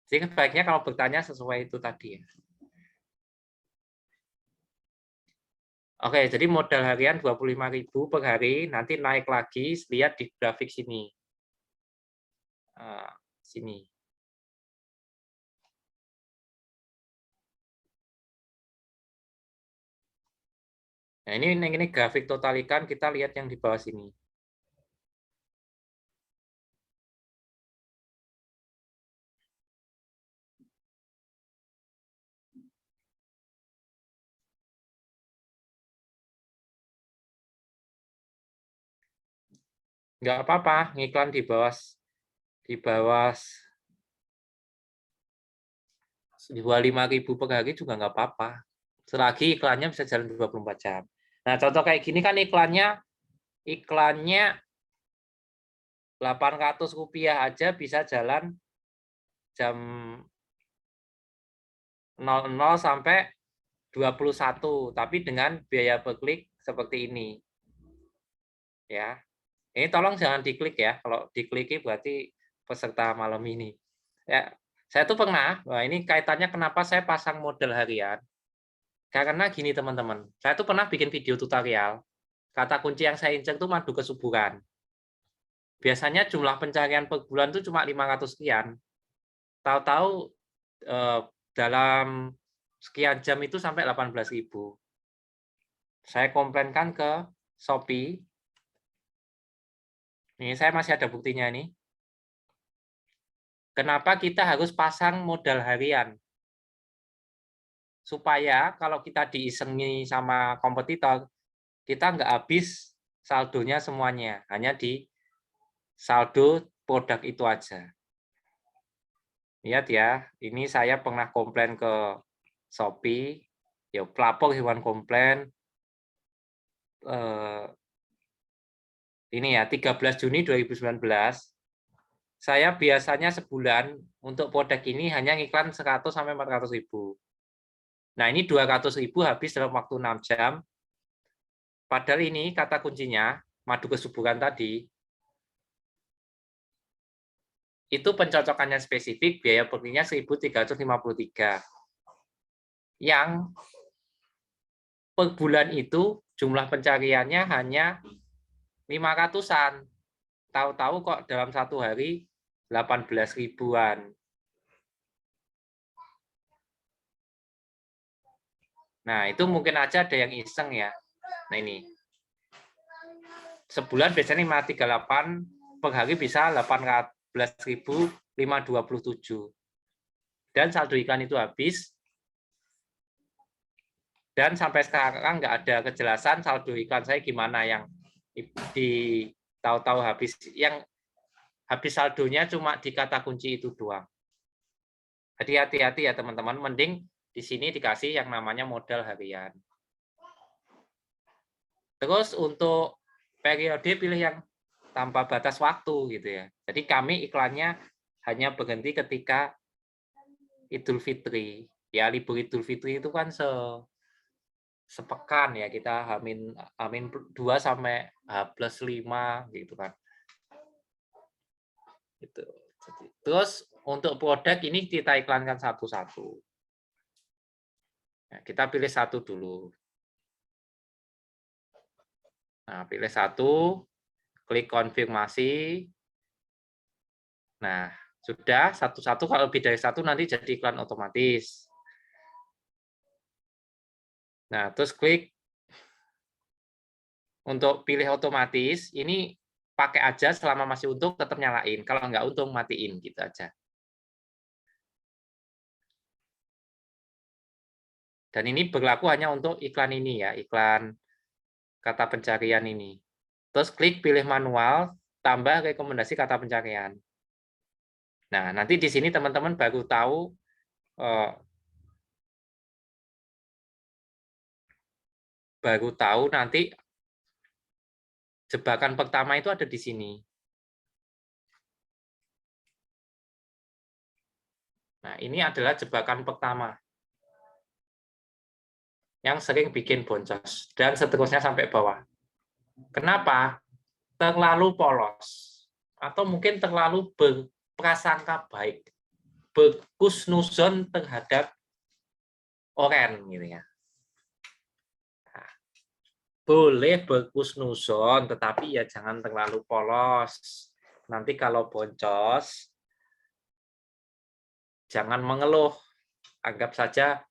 Jadi baiknya kalau bertanya sesuai itu tadi ya. Oke, jadi modal harian 25.000 per hari, nanti naik lagi, lihat di grafik sini. Sini. Nah, ini grafik total ikan, kita lihat yang di bawah sini. Nggak apa-apa, ngiklan di bawah 25.000 per hari juga nggak apa-apa. Selagi iklannya bisa jalan 24 jam. Nah, contoh kayak gini kan iklannya 800 rupiah aja bisa jalan jam 00 sampai 21, tapi dengan biaya per klik seperti ini. Ya. Ini tolong jangan diklik ya. Kalau dikliki berarti peserta malam ini. Ya, saya tuh pernah, wah ini kaitannya kenapa saya pasang model harian. Karena gini teman-teman, saya tuh pernah bikin video tutorial. Kata kunci yang saya incer tuh madu kesuburan. Biasanya jumlah pencarian per bulan tuh cuma 500 sekian. Tahu-tahu dalam sekian jam itu sampai 18.000. Saya komplainkan ke Shopee. Ini saya masih ada buktinya nih. Kenapa kita harus pasang modal harian? Supaya kalau kita diisengi sama kompetitor, kita nggak habis saldonya semuanya. Hanya di saldo produk itu aja. Lihat ya, ini saya pernah komplain ke Shopee, ya pelapor hewan komplain. Ini ya, 13 Juni 2019. Saya biasanya sebulan untuk produk ini hanya ngiklan 100 sampai 400.000. Nah, ini 200.000 habis dalam waktu 6 jam. Padahal ini kata kuncinya, madu kesuburan tadi, itu pencocokannya spesifik, biaya per kliknya 1.353. Yang per bulan itu jumlah pencariannya hanya 500-an. Tahu-tahu kok dalam satu hari 18 ribuan. Nah, itu mungkin aja ada yang iseng ya. Nah, ini. Sebulan biasanya 538, per hari bisa 18.527. Dan saldo iklan itu habis. Dan sampai sekarang nggak ada kejelasan saldo iklan saya gimana, yang di tahu-tahu habis, yang habis saldonya cuma di kata kunci itu doang. Jadi hati-hati ya teman-teman, mending di sini dikasih yang namanya modal harian. Terus untuk periode pilih yang tanpa batas waktu gitu ya. Jadi kami iklannya hanya berhenti ketika Idul Fitri. Ya libur Idul Fitri itu kan sepekan ya, kita Amin 2 sampai H+5 gitu kan. Gitu. Terus untuk produk ini kita iklankan satu-satu. Nah, kita pilih satu dulu. Nah, pilih satu, klik konfirmasi. Nah, sudah satu-satu, kalau lebih dari satu nanti jadi iklan otomatis. Nah, terus klik untuk pilih otomatis, ini pakai aja selama masih untung, tetap nyalain. Kalau nggak untung, matiin gitu aja. Dan ini berlaku hanya untuk iklan ini ya, iklan kata pencarian ini. Terus klik pilih manual, tambah rekomendasi kata pencarian. Nah, nanti di sini teman-teman baru tahu nanti jebakan pertama itu ada di sini. Nah, ini adalah jebakan pertama yang sering bikin boncos, dan seterusnya sampai bawah. Kenapa? Terlalu polos, atau mungkin terlalu berprasangka baik, berkusnuzon terhadap orang gitu ya. Nah, boleh berkusnuzon, tetapi ya jangan terlalu polos. Nanti kalau boncos, jangan mengeluh, anggap saja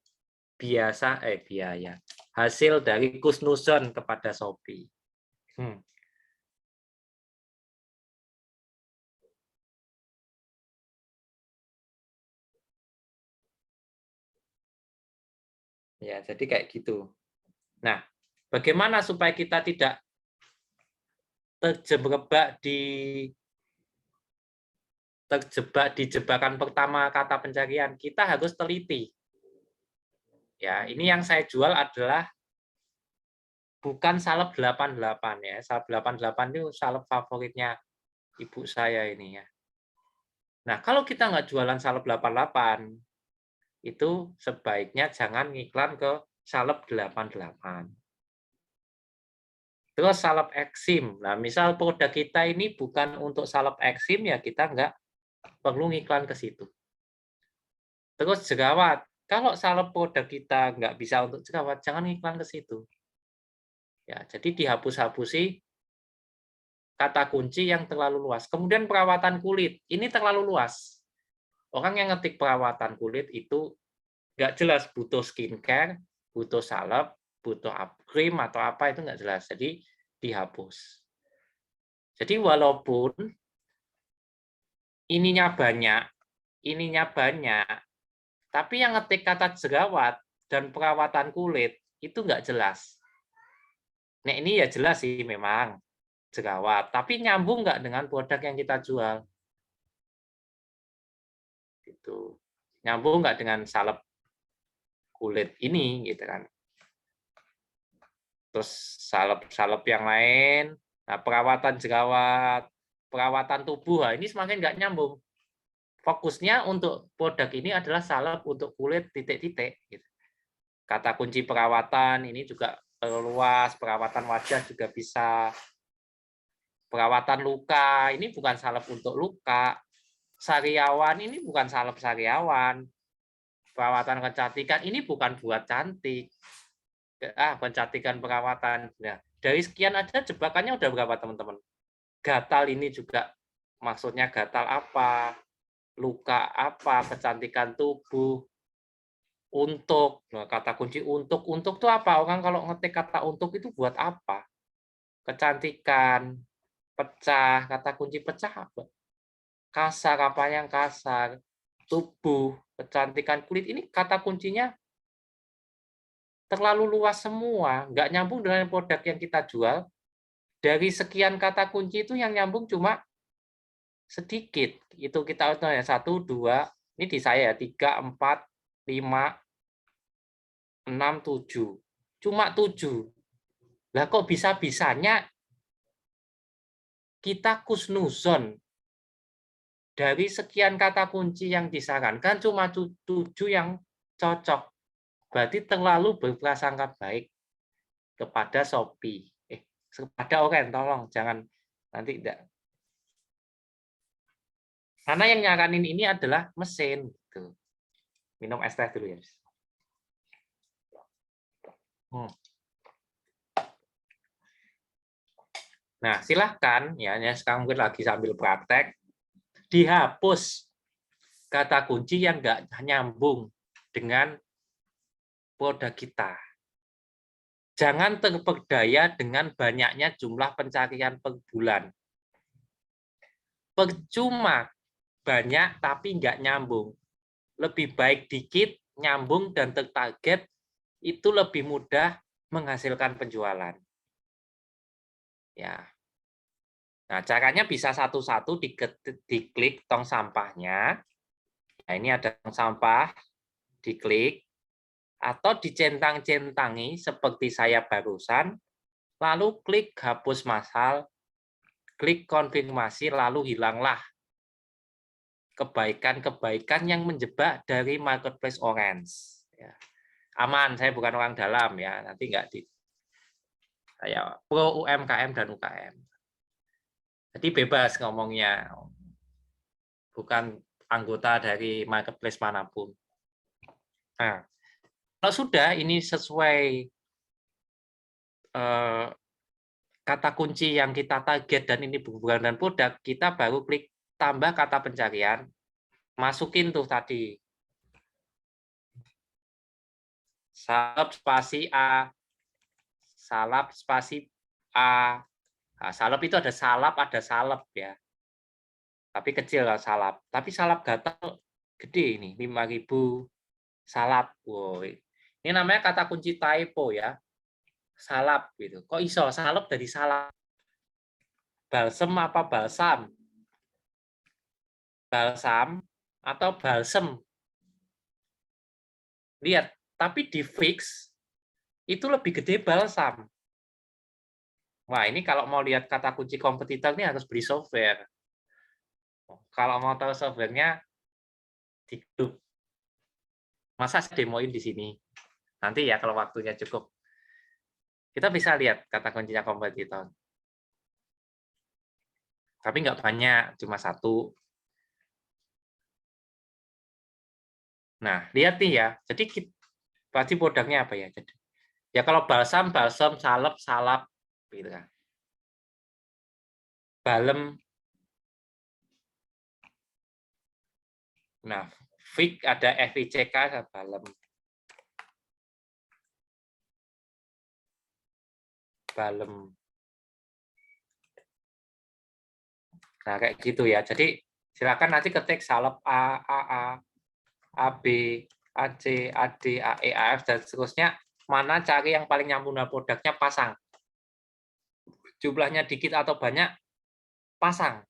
biaya hasil dari kusnuzon kepada Shopee. Ya, jadi kayak gitu. Nah, bagaimana supaya kita tidak terjebak di jebakan pertama kata pencarian? Kita harus teliti. Ya, ini yang saya jual adalah bukan salep 88 ya. Salep 88 itu salep favoritnya ibu saya ini ya. Nah, kalau kita nggak jualan salep 88, itu sebaiknya jangan ngiklan ke salep 88. Terus salep eksim. Nah, misal produk kita ini bukan untuk salep eksim, ya kita nggak perlu ngiklan ke situ. Terus jerawat. Kalau salep produk kita nggak bisa untuk jerawat, jangan ngiklan ke situ. Ya, jadi dihapus-hapusi kata kunci yang terlalu luas. Kemudian perawatan kulit, ini terlalu luas. Orang yang ngetik perawatan kulit itu nggak jelas, butuh skincare, butuh salep, butuh cream atau apa, itu nggak jelas. Jadi dihapus. Jadi walaupun ininya banyak, tapi yang ngetik kata jerawat dan perawatan kulit itu nggak jelas. Nah, ini ya jelas sih memang jerawat, tapi nyambung nggak dengan produk yang kita jual? Gitu. Nyambung nggak dengan salep kulit ini, gitu kan? Terus salep-salep yang lain, nah perawatan jerawat, perawatan tubuh, nah ini semakin nggak nyambung. Fokusnya untuk produk ini adalah salep untuk kulit titik-titik. Gitu. Kata kunci perawatan ini juga luas, perawatan wajah juga bisa. Perawatan luka, ini bukan salep untuk luka. Sariawan, ini bukan salep sariawan. Perawatan kecantikan, ini bukan buat cantik. Pencantikan perawatan. Nah, dari sekian aja jebakannya udah berapa teman-teman? Gatal ini juga maksudnya gatal apa? Luka apa? Kecantikan tubuh. Untuk. Nah, kata kunci untuk tuh apa? Orang kalau ngetik kata untuk itu buat apa? Kecantikan, pecah, kata kunci pecah apa? Kasar, apa yang kasar? Tubuh, kecantikan kulit. Ini kata kuncinya terlalu luas semua, nggak nyambung dengan produk yang kita jual. Dari sekian kata kunci itu yang nyambung cuma sedikit. Itu kita hitung ya, 1, 2, ini di saya 3, 4, 5, 6, 7. Cuma 7. Lah kok bisa-bisanya kita kusnuzon dari sekian kata kunci yang disarankan cuma 7 yang cocok. Berarti terlalu berprasangka baik kepada Shopee. Kepada Oren, tolong jangan nanti tidak. Karena yang nyaranin ini adalah mesin. Gitu. Minum es teh dulu ya. Nah, silahkan ya, sekarang mungkin lagi sambil praktek, dihapus kata kunci yang nggak nyambung dengan produk kita. Jangan terperdaya dengan banyaknya jumlah pencarian per bulan. Percuma banyak tapi nggak nyambung. Lebih baik dikit, nyambung dan tertarget, itu lebih mudah menghasilkan penjualan. Ya. Nah, caranya bisa satu-satu diklik tong sampahnya. Nah, ini ada tong sampah, diklik, atau dicentang-centangi seperti saya barusan, lalu klik hapus massal, klik konfirmasi, lalu hilanglah kebaikan-kebaikan yang menjebak dari marketplace Orange. Ya. Aman, saya bukan orang dalam ya, nanti nggak di saya pro UMKM dan UKM. Jadi bebas ngomongnya, bukan anggota dari marketplace manapun. Nah, kalau sudah ini sesuai kata kunci yang kita target dan ini berhubungan dengan produk, kita baru klik tambah kata pencarian, masukin tuh tadi salep spasi A, salap spasi A. Nah, salep itu ada salap, ada salep ya. Tapi kecil lah salap. Tapi salap gatal gede ini, 5.000 salap. Wow. Ini namanya kata kunci typo ya. Salap gitu. Kok iso salep dari salap? Balsem apa balsam? Balsam atau balsem? Lihat, tapi di fix itu lebih gede balsam. Wah, ini kalau mau lihat kata kunci kompetitor ini harus beli software. Kalau mau tahu softwarenya di grup. Masa saya demoin di sini? Nanti ya kalau waktunya cukup. Kita bisa lihat kata kuncinya kompetitor. Tapi nggak banyak, cuma 1. Nah, lihat nih ya. Jadi pasti produknya apa ya? Jadi, ya kalau balsam, balsam, salep, salap, gitu kan. Balem. Nah, fik ada FICK, balem. Balem. Nah, kayak gitu ya. Jadi silakan nanti ketik salep A, AA, AB, AC, AD, AE, AF, dan seterusnya. Mana cari yang paling nyambung dengan produknya, pasang. Jumlahnya dikit atau banyak, pasang.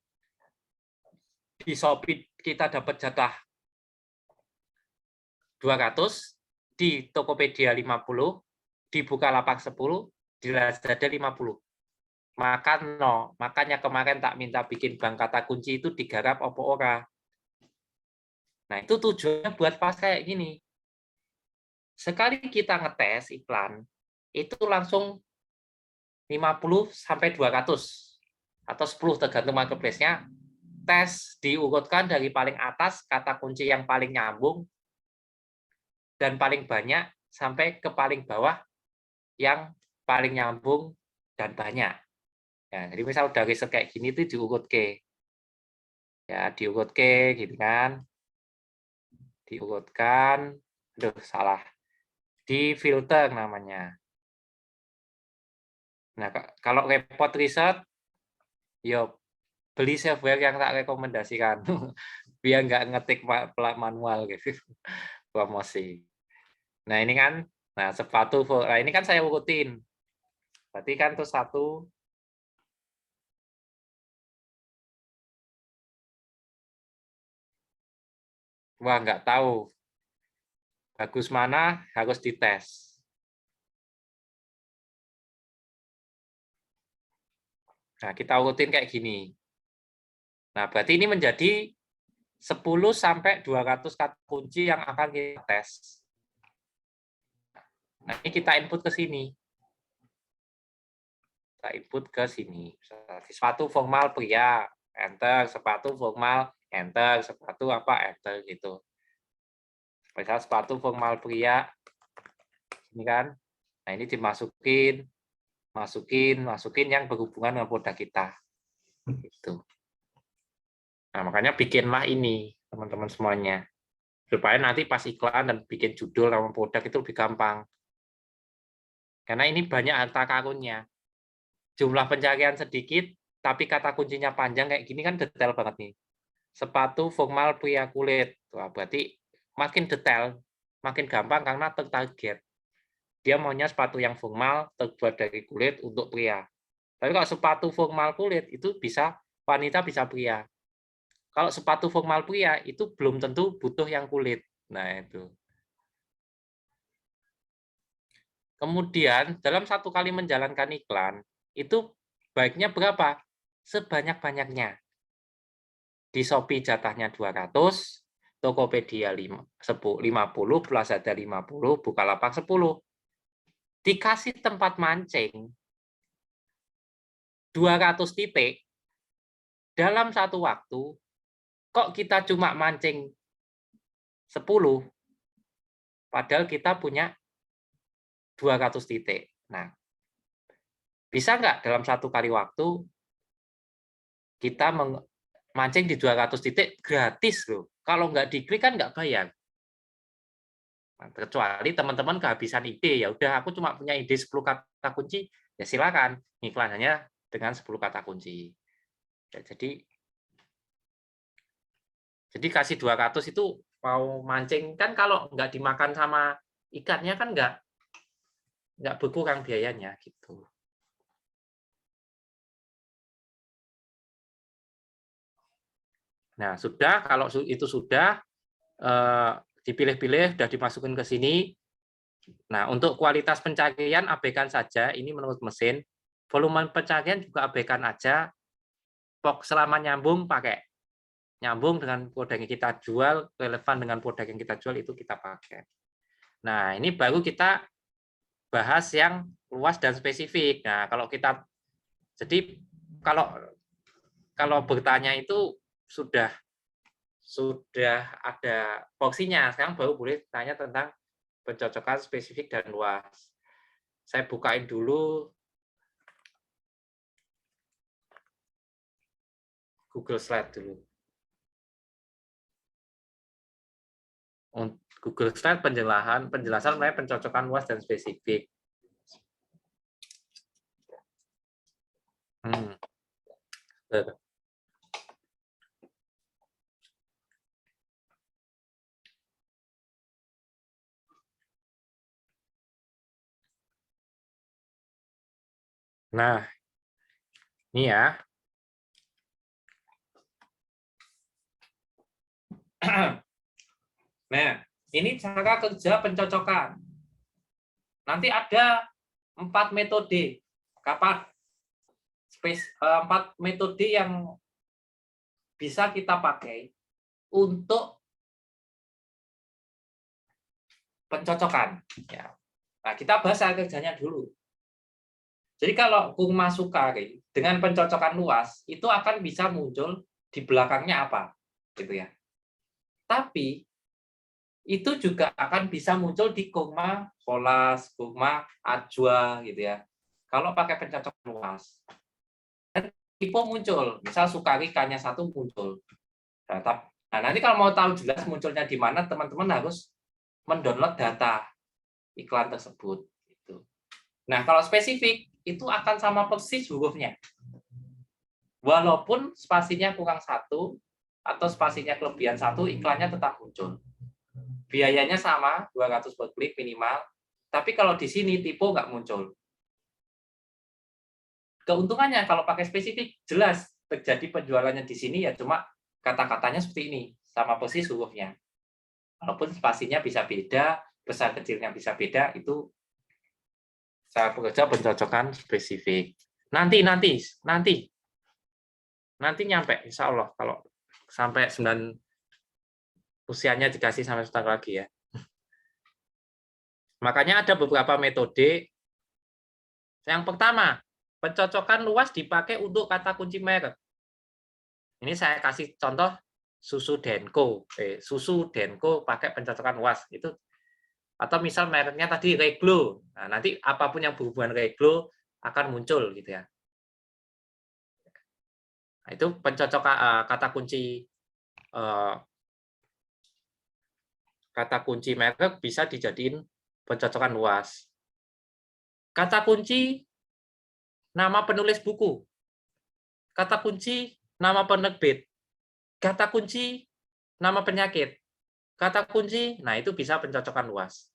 Di Shopee kita dapat jatah 200, di Tokopedia 50, di Bukalapak 10, di Lazada 50. Makanya kemarin tak minta bikin bank kata kunci itu digarap opo ora. Nah, itu tujuannya buat pas kayak gini. Sekali kita ngetes iklan, itu langsung 50 sampai 200 atau 10 tergantung marketplace-nya. Tes diurutkan dari paling atas kata kunci yang paling nyambung dan paling banyak sampai ke paling bawah yang paling nyambung dan banyak. Ya, jadi misal dari kayak gini itu diurut ke. Ya, diurut ke gitu kan. Diurutkan. Aduh, salah. Di filter namanya. Nah, kalau report riset, yo beli software yang tak rekomendasikan. Biar nggak ngetik manual gitu. Promosi. Nah, ini kan, nah sepatu, nah ini kan saya urutin. Berarti kan tuh satu, wah nggak tahu. Bagus mana, harus dites. Nah, kita urutin kayak gini. Nah, berarti ini menjadi 10 sampai 200 kata kunci yang akan kita tes. Nah, ini kita input ke sini. Kita input ke sini. Sepatu formal pria, enter. Sepatu formal, enter. Sepatu apa, enter gitu. Misal sepatu formal pria, ini kan. Nah, ini dimasukin, masukin yang berhubungan dengan produk kita. Gitu. Nah, makanya bikinlah ini, teman-teman semuanya. Supaya nanti pas iklan dan bikin judul sama produk itu lebih gampang. Karena ini banyak harta karunnya. Jumlah pencarian sedikit, tapi kata kuncinya panjang kayak gini kan detail banget nih. Sepatu formal pria kulit. Wah, berarti makin detail, makin gampang karena tertarget. Dia maunya sepatu yang formal, terbuat dari kulit untuk pria. Tapi kalau sepatu formal kulit, itu bisa wanita, bisa pria. Kalau sepatu formal pria, itu belum tentu butuh yang kulit. Nah, itu. Kemudian, dalam satu kali menjalankan iklan, itu baiknya berapa? Sebanyak-banyaknya. Di Shopee jatahnya 200, Tokopedia 50, Lazada 50, Bukalapak 10. Dikasih tempat mancing 200 titik, dalam satu waktu, kok kita cuma mancing 10, padahal kita punya 200 titik. Nah, bisa nggak dalam satu kali waktu kita mancing di 200 titik gratis loh. Kalau nggak diklik kan nggak bayar. Nah, kecuali teman-teman kehabisan ide, ya udah aku cuma punya ide 10 kata kunci, ya silakan iklan hanya dengan 10 kata kunci. Ya, jadi kasih 200 itu mau mancing kan kalau nggak dimakan sama ikannya kan nggak berkurang biayanya gitu. Nah, sudah kalau itu sudah dipilih-pilih, sudah dimasukin ke sini. Nah, untuk kualitas pencarian abaikan saja, ini menurut mesin. Volume pencarian juga abaikan aja. Selama nyambung pakai. Nyambung dengan produk yang kita jual, relevan dengan produk yang kita jual, itu kita pakai. Nah, ini baru kita bahas yang luas dan spesifik. Nah, jadi kalau bertanya itu sudah ada porsinya. Sekarang baru boleh tanya tentang pencocokan spesifik dan luas. Saya bukain dulu Google Slide dulu. Google Slide penjelasan mengenai pencocokan luas dan spesifik. Nah, ini ya. Nah, ini cara kerja pencocokan. Nanti ada 4 metode. 4 metode yang bisa kita pakai untuk pencocokan. Ya. Nah, kita bahas cara kerjanya dulu. Jadi kalau Kuma Sukari dengan pencocokan luas, itu akan bisa muncul di belakangnya apa, gitu ya. Tapi itu juga akan bisa muncul di Kogma Kolas, Kogma Ajwa gitu ya. Kalau pakai pencocokan luas. Dan tipe muncul, misal Sukari K-nya 1 muncul. Nah, nanti kalau mau tahu jelas munculnya di mana, teman-teman harus mendownload data iklan tersebut. Gitu. Nah, kalau spesifik, itu akan sama persis hurufnya. Walaupun spasinya kurang 1, atau spasinya kelebihan 1, iklannya tetap muncul. Biayanya sama, 200 per klik minimal, tapi kalau di sini tipe nggak muncul. Keuntungannya kalau pakai spesifik, jelas terjadi penjualannya di sini ya cuma kata-katanya seperti ini, sama persis hurufnya. Walaupun spasinya bisa beda, besar kecilnya bisa beda, itu saya bekerja pencocokan spesifik. Nanti nyampe, insya Allah kalau sampai 9 usianya dikasih sampai setahun lagi ya. Makanya ada beberapa metode. Yang pertama, pencocokan luas dipakai untuk kata kunci merek. Ini saya kasih contoh susu Denko. Susu Denko pakai pencocokan luas. Itu atau misal mereknya tadi Reglo. Nah, nanti apapun yang berhubungan Reglo akan muncul gitu ya. Nah, itu pencocokan kata kunci merek bisa dijadiin pencocokan luas. Kata kunci nama penulis buku. Kata kunci nama penerbit. Kata kunci nama penyakit. Kata kunci, nah itu bisa pencocokan luas.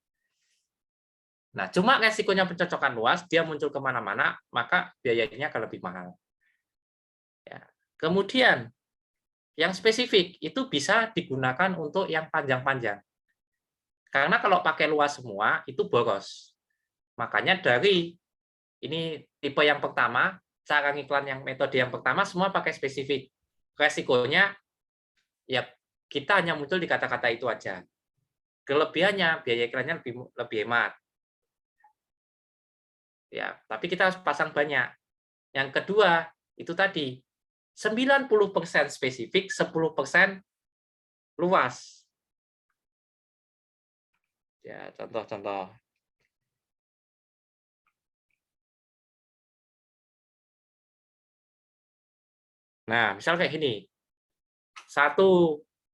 Nah, cuma resikonya pencocokan luas, dia muncul kemana-mana, maka biayanya akan lebih mahal. Ya. Kemudian, yang spesifik itu bisa digunakan untuk yang panjang-panjang. Karena kalau pakai luas semua, itu boros. Makanya dari ini tipe yang pertama, cara iklan yang metode yang pertama, semua pakai spesifik. Resikonya, ya kita hanya muncul di kata-kata itu aja. Kelebihannya, biaya iklannya lebih hemat. Ya, tapi kita harus pasang banyak. Yang kedua, itu tadi 90% spesifik, 10% luas. Ya, contoh-contoh. Nah, misal kayak gini. 1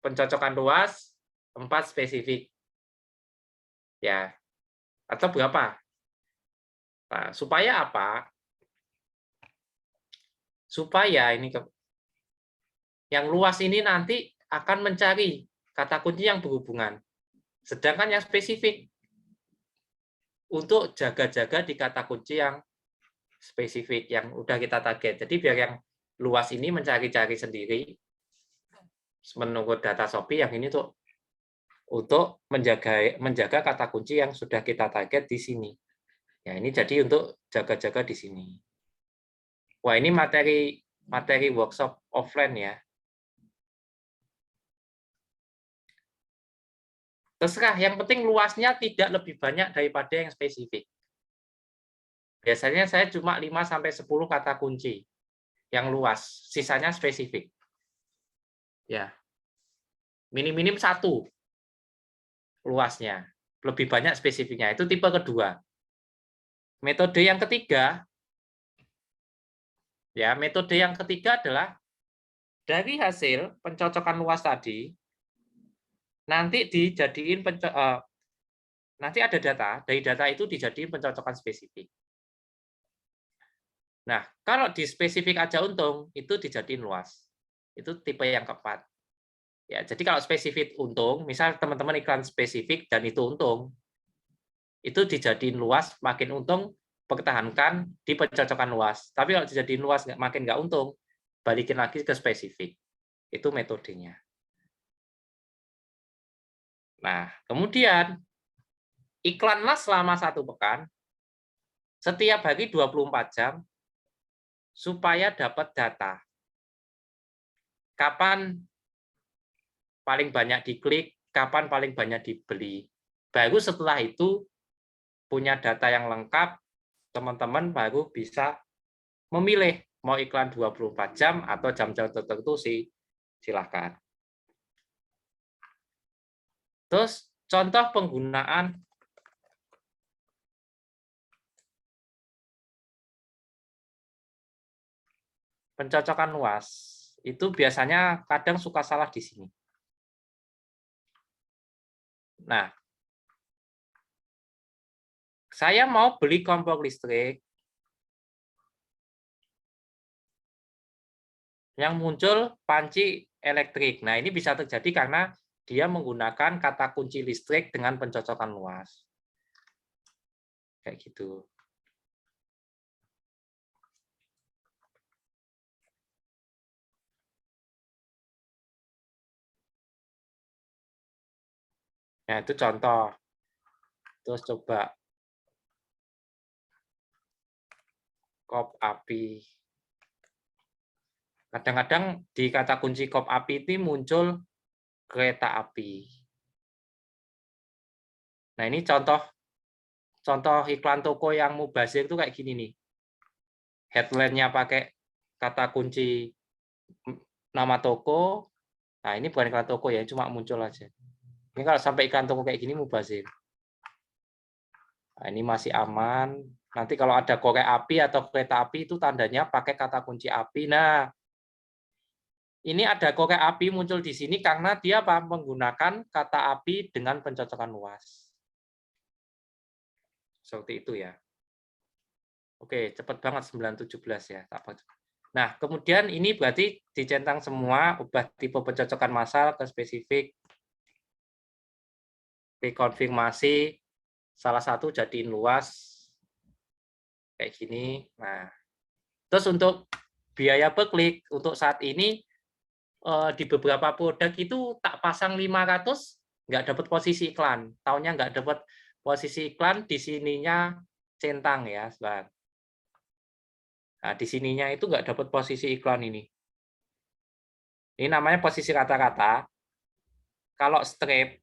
pencocokan luas, 4 spesifik. Ya. Atau berapa? Nah, supaya apa? Supaya ini yang luas ini nanti akan mencari kata kunci yang berhubungan. Sedangkan yang spesifik untuk jaga-jaga di kata kunci yang spesifik yang udah kita target. Jadi biar yang luas ini mencari-cari sendiri menurut data Shopee, yang ini tuh untuk menjaga kata kunci yang sudah kita target di sini. Ya, ini jadi untuk jaga-jaga di sini. Wah, ini materi workshop offline ya. Terserah, yang penting luasnya tidak lebih banyak daripada yang spesifik. Biasanya saya cuma 5-10 kata kunci yang luas, sisanya spesifik. Ya. Minim-minim 1 luasnya, lebih banyak spesifiknya. Itu tipe kedua. Metode yang ketiga, adalah dari hasil pencocokan luas tadi, nanti dijadiin nanti ada data, dari data itu dijadiin pencocokan spesifik. Nah, kalau di spesifik aja untung, itu dijadiin luas. Itu tipe yang keempat. Ya, jadi kalau spesifik untung, misal teman-teman iklan spesifik dan itu untung, itu dijadiin luas, makin untung, pertahankan di pencocokan luas. Tapi kalau dijadiin luas makin nggak untung, balikin lagi ke spesifik. Itu metodenya. Nah, kemudian iklanlah selama 1 pekan, setiap hari 24 jam, supaya dapat data. Kapan paling banyak diklik, kapan paling banyak dibeli. Baru setelah itu, punya data yang lengkap, teman-teman baru bisa memilih mau iklan 24 jam atau jam-jam tertentu sih, silahkan. Terus contoh penggunaan pencocokan luas. Itu biasanya kadang suka salah di sini. Nah, saya mau beli kompor listrik yang muncul panci elektrik. Nah, ini bisa terjadi karena dia menggunakan kata kunci listrik dengan pencocokan luas. Kayak gitu. Nah, itu contoh. Terus coba kop api. Kadang-kadang di kata kunci kop api itu muncul kereta api. Nah, ini contoh iklan toko yang mubazir itu kayak gini nih. Headline-nya pakai kata kunci nama toko. Nah, ini bukan iklan toko ya, cuma muncul aja. Ini kalau sampai iklan toko kayak gini mubazir. Nah, ini masih aman. Nanti kalau ada korek api atau kereta api itu tandanya pakai kata kunci api. Nah, ini ada korek api muncul di sini karena dia menggunakan kata api dengan pencocokan luas. Seperti itu ya. Oke, cepat banget 917 ya. Nah, kemudian ini berarti dicentang semua, ubah tipe pencocokan massal ke spesifik, rekonfirmasi, salah satu jadiin luas, kayak gini. Nah, terus untuk biaya per klik, untuk saat ini di beberapa produk itu tak pasang 500, nggak dapat posisi iklan. Tahunnya nggak dapat posisi iklan, di sininya centang ya, sebentar. Nah, di sininya itu nggak dapat posisi iklan ini. Ini namanya posisi rata-rata. Kalau strip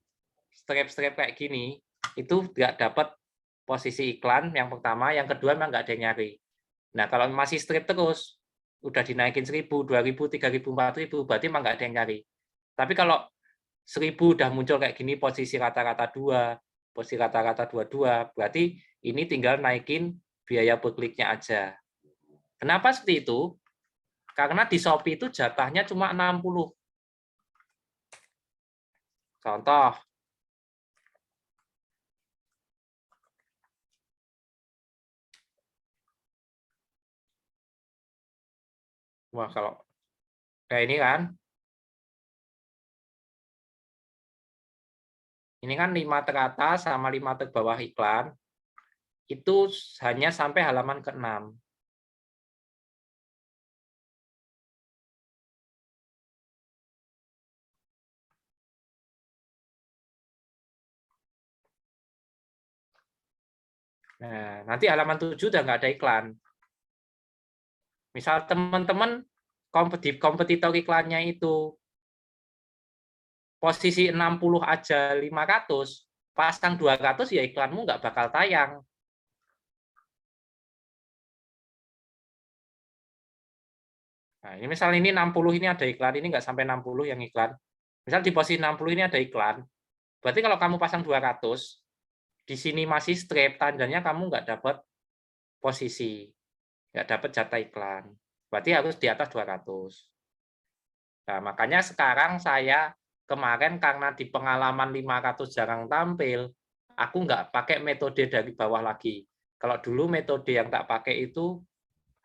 kayak gini, itu nggak dapat posisi iklan yang pertama, yang kedua memang nggak ada yang nyari. Nah, kalau masih strip terus, udah dinaikin 1.000, 2.000, 3.000, 4.000, berarti memang nggak ada yang nyari. Tapi kalau 1.000 udah muncul kayak gini, posisi rata-rata 2, posisi rata-rata 22, berarti ini tinggal naikin biaya per kliknya aja. Kenapa seperti itu? Karena di Shopee itu jatahnya cuma 60. Contoh, wah kalau kayak ini kan 5 teratas sama 5 terbawah iklan, itu hanya sampai halaman ke-6. Nah, nanti halaman 7 udah nggak ada iklan. Misal teman-teman kompetitor iklannya itu posisi 60 aja 500, pasang 200 ya iklanmu nggak bakal tayang. Nah, ini misal ini 60 ini ada iklan, ini nggak sampai 60 yang iklan. Misal di posisi 60 ini ada iklan, berarti kalau kamu pasang 200, di sini masih strip, tandanya kamu nggak dapat posisi, nggak dapat jatah iklan. Berarti harus di atas 200. Nah, makanya sekarang saya kemarin karena di pengalaman 500 jarang tampil, aku nggak pakai metode dari bawah lagi. Kalau dulu metode yang tak pakai itu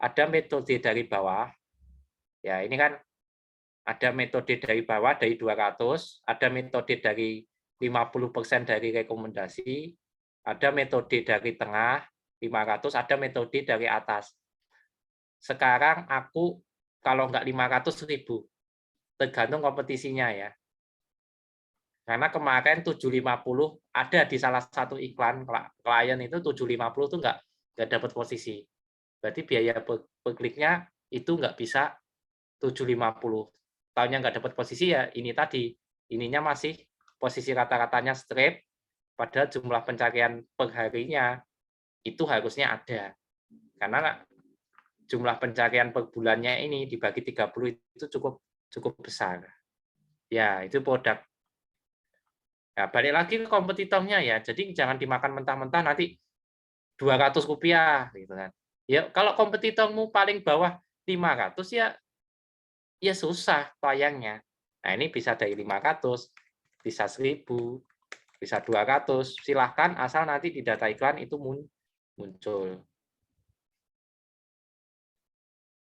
ada metode dari bawah. Ya, ini kan ada metode dari bawah dari 200, ada metode dari 50% dari rekomendasi, ada metode dari tengah 500, ada metode dari atas. Sekarang aku kalau nggak 500 1.000, tergantung kompetisinya ya. Karena kemarin 750 ada di salah satu iklan klien itu 750 itu nggak dapat posisi. Berarti biaya per kliknya itu nggak bisa 750. Tahunnya nggak dapat posisi ya ini tadi. Ininya masih posisi rata-ratanya strip, padahal jumlah pencarian per harinya itu harusnya ada. Karena jumlah pencarian per bulannya ini dibagi 30 itu cukup besar. Ya, itu produk. Nah, balik lagi ke kompetitornya ya. Jadi jangan dimakan mentah-mentah nanti Rp200 gitu kan. Ya kalau kompetitormu paling bawah 500 ya susah tayangnya. Nah, ini bisa dari 500, bisa 1000, bisa 200. Silahkan asal nanti di data iklan itu muncul.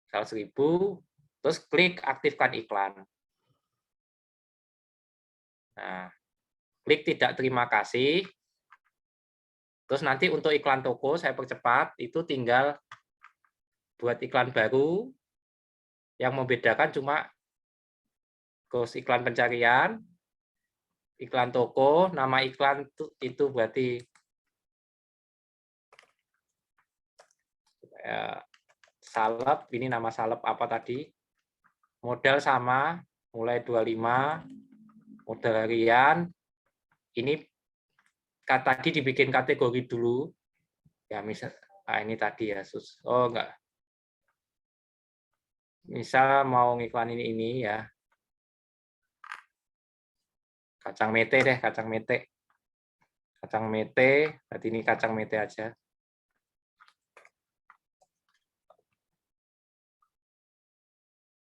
Misal 1000, terus klik aktifkan iklan. Nah, klik tidak terima kasih. Terus nanti untuk iklan toko saya percepat, itu tinggal buat iklan baru. Yang membedakan cuma kos iklan pencarian, iklan toko, nama iklan itu berarti salep, ini nama salep apa tadi? Modal sama, mulai 25, modal harian. Ini tadi dibikin kategori dulu. Ya misal, ini tadi ya, oh enggak. Misal mau ngiklan ini ya. Kacang mete deh, kacang mete. Kacang mete, berarti ini kacang mete aja.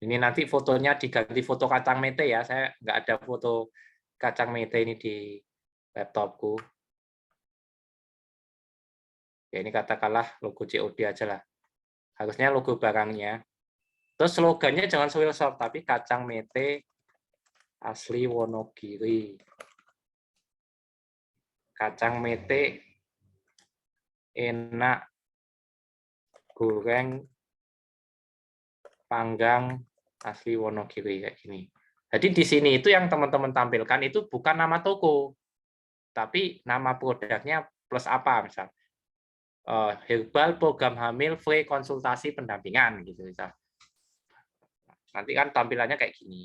Ini nanti fotonya diganti foto kacang mete ya. Saya nggak ada foto kacang mete ini di laptopku. Ya ini katakanlah logo COD aja lah. Harusnya logo barangnya. Terus slogannya jangan soil shop, tapi kacang mete asli Wonogiri. Kacang mete enak goreng panggang asli Wonogiri kayak gini. Jadi di sini itu yang teman-teman tampilkan itu bukan nama toko, tapi nama produknya plus apa misal. Herbal program hamil free konsultasi pendampingan gitu misal. Nanti kan tampilannya kayak gini.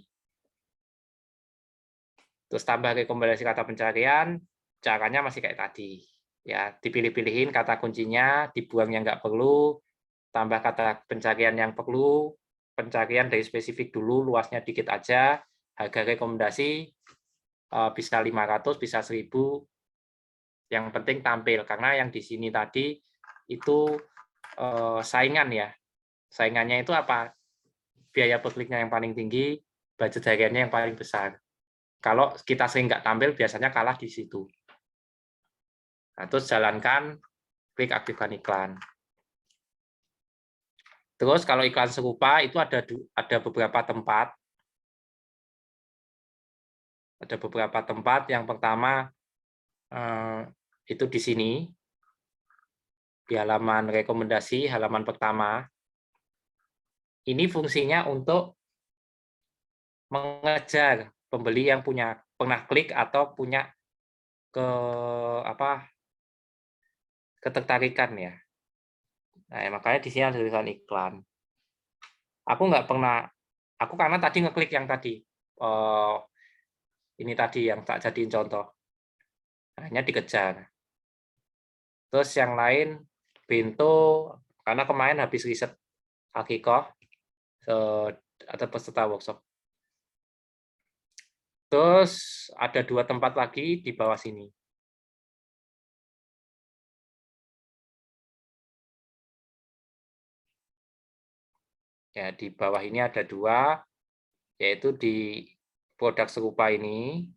Terus tambah rekomendasi kata pencarian, caranya masih kayak tadi. Ya, dipilih-pilihin kata kuncinya, dibuang yang nggak perlu, tambah kata pencarian yang perlu, pencarian dari spesifik dulu, luasnya dikit aja, harga rekomendasi bisa 500, bisa 1000, yang penting tampil, karena yang di sini tadi itu saingan ya. Saingannya itu apa? Biaya per kliknya yang paling tinggi, budget hariannya yang paling besar. Kalau kita sering nggak tampil, biasanya kalah di situ. Nah, terus jalankan, klik aktifkan iklan. Terus kalau iklan serupa itu ada beberapa tempat. Ada beberapa tempat. Yang pertama itu di sini, di halaman rekomendasi, halaman pertama. Ini fungsinya untuk mengejar pembeli yang pernah klik atau punya ketertarikan ya. Nah, makanya di sini ada tulisan iklan. Aku nggak pernah, aku karena tadi ngeklik yang tadi, ini tadi yang tak jadiin contoh, hanya dikejar. Terus yang lain, Bento, karena kemarin habis riset Hakikoh, ada peserta workshop. Terus ada 2 tempat lagi di bawah sini. Ya, di bawah ini ada 2, yaitu di produk serupa ini.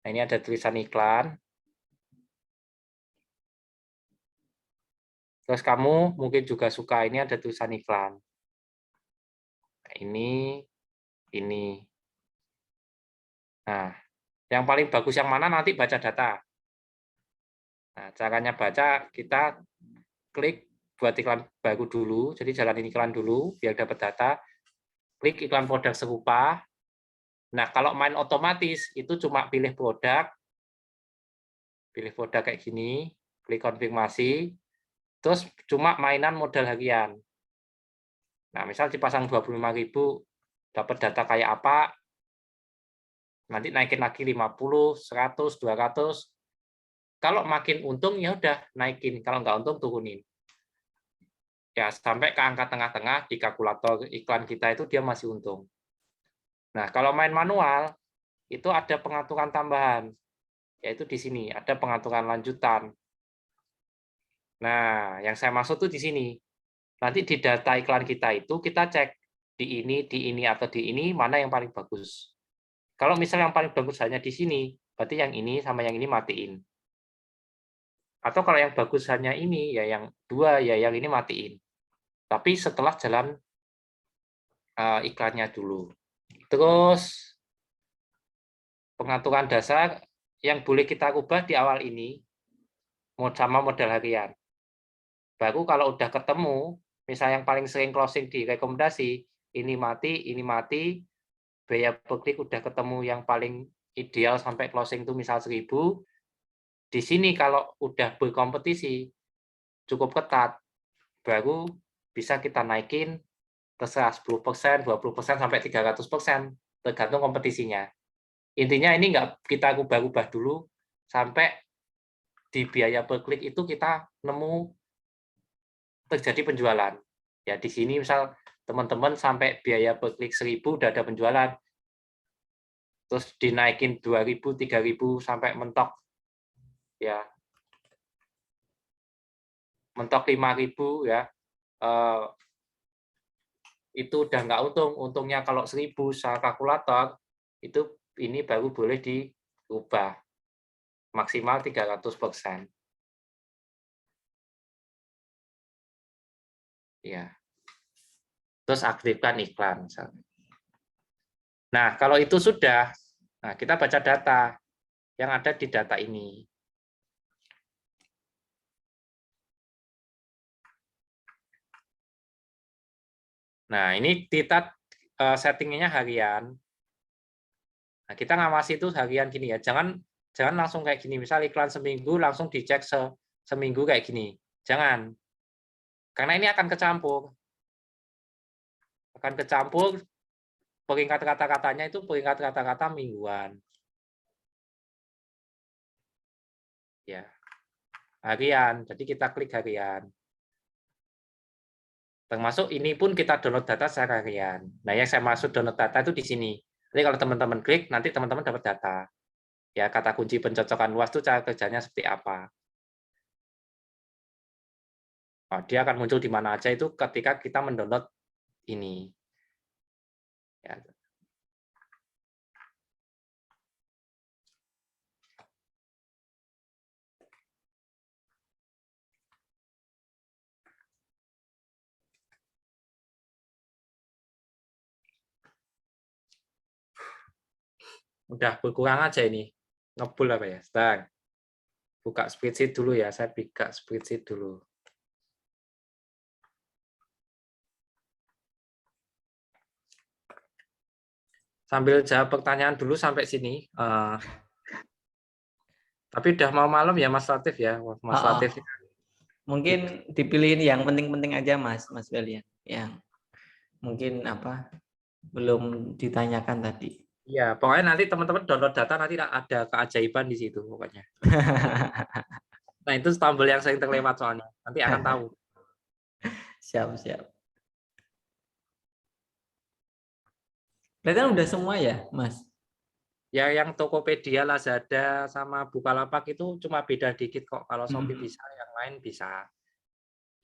Nah, ini ada tulisan iklan. Terus kamu mungkin juga suka, ini ada tulisan iklan. Nah, ini. Nah, yang paling bagus yang mana nanti baca data. Nah, caranya baca, kita klik buat iklan baru dulu, jadi jalanin iklan dulu, biar dapat data. Klik iklan produk serupa. Nah, kalau main otomatis, itu cuma pilih produk kayak gini, klik konfirmasi, terus cuma mainan modal harian. Nah, misal dipasang 25.000, dapat data kayak apa, nanti naikin lagi 50, 100, 200. Kalau makin untung, ya udah naikin. Kalau nggak untung, turunin. Ya, sampai ke angka tengah-tengah di kalkulator iklan kita itu dia masih untung. Nah, kalau main manual, itu ada pengaturan tambahan, yaitu di sini ada pengaturan lanjutan. Nah, yang saya maksud tuh di sini. Nanti di data iklan kita itu kita cek di ini, atau di ini mana yang paling bagus. Kalau misalnya yang paling bagus hanya di sini, berarti yang ini sama yang ini matiin. Atau kalau yang bagus hanya ini, ya yang dua, ya yang ini matiin. Tapi setelah jalan iklannya dulu. Terus pengaturan dasar yang boleh kita ubah di awal ini sama model harian. Baru kalau udah ketemu, misalnya yang paling sering closing di rekomendasi, ini mati, biaya per klik udah ketemu yang paling ideal sampai closing itu misal 1.000, di sini kalau udah berkompetisi cukup ketat, baru bisa kita naikin terserah 10%, 20%, sampai 300%, tergantung kompetisinya. Intinya ini nggak kita ubah-ubah dulu, sampai di biaya per klik itu kita nemu terjadi penjualan. Ya di sini misal teman-teman sampai biaya per klik 1.000 udah ada penjualan, terus dinaikin 2.000, 3.000 sampai mentok ya, mentok 5.000 ya, itu udah nggak untung. Untungnya kalau 1.000 secara kalkulator itu ini baru boleh diubah maksimal 300%. Ya. Terus aktifkan iklan. Nah, kalau itu sudah, nah kita baca data yang ada di data ini. Nah, ini kita settingnya harian. Nah, kita ngawasi itu harian gini ya. Jangan langsung kayak gini. Misal iklan seminggu langsung dicek seminggu kayak gini. Jangan. Karena ini akan kecampur. Peringkat kata-katanya itu peringkat kata-kata mingguan. Ya. Harian. Jadi kita klik harian. Termasuk ini pun kita download data secara harian. Nah, yang saya maksud download data itu di sini. Jadi kalau teman-teman klik, nanti teman-teman dapat data. Ya, kata kunci pencocokan luas itu cara kerjanya seperti apa. Oh, dia akan muncul di mana aja itu ketika kita mendownload ini. Ya. Udah berkurang aja ini. Ngebul apa ya? Sebentar. Buka spreadsheet dulu ya. Saya buka spreadsheet dulu. Sambil jawab pertanyaan dulu sampai sini. Tapi udah mau malam ya Mas Latif ya. Mas Latif. Mungkin dipilihin yang penting-penting aja Mas Belian. Yang mungkin apa belum ditanyakan tadi. Iya, pokoknya nanti teman-teman download data nanti ada keajaiban di situ pokoknya. Nah, itu tombol yang sering terlewat soalnya. Nanti akan tahu. Siap. Berarti udah semua ya, Mas? Ya, yang Tokopedia, Lazada, sama Bukalapak itu cuma beda dikit kok. Kalau Shopee bisa, yang lain bisa.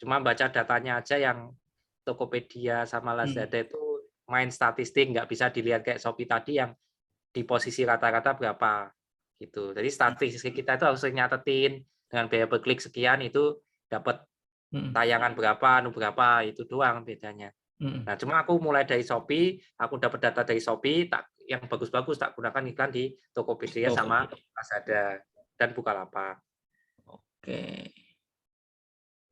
Cuma baca datanya aja yang Tokopedia sama Lazada itu main statistik, nggak bisa dilihat kayak Shopee tadi yang di posisi rata-rata berapa. Gitu. Jadi statistik kita itu harus nyatetin dengan biaya per klik sekian itu dapat tayangan berapa, itu doang bedanya. Nah, cuma aku mulai dari Shopee, aku dapat data dari Shopee, yang bagus-bagus tak gunakan iklan di Tokopedia sama Lazada dan Bukalapak. Oke.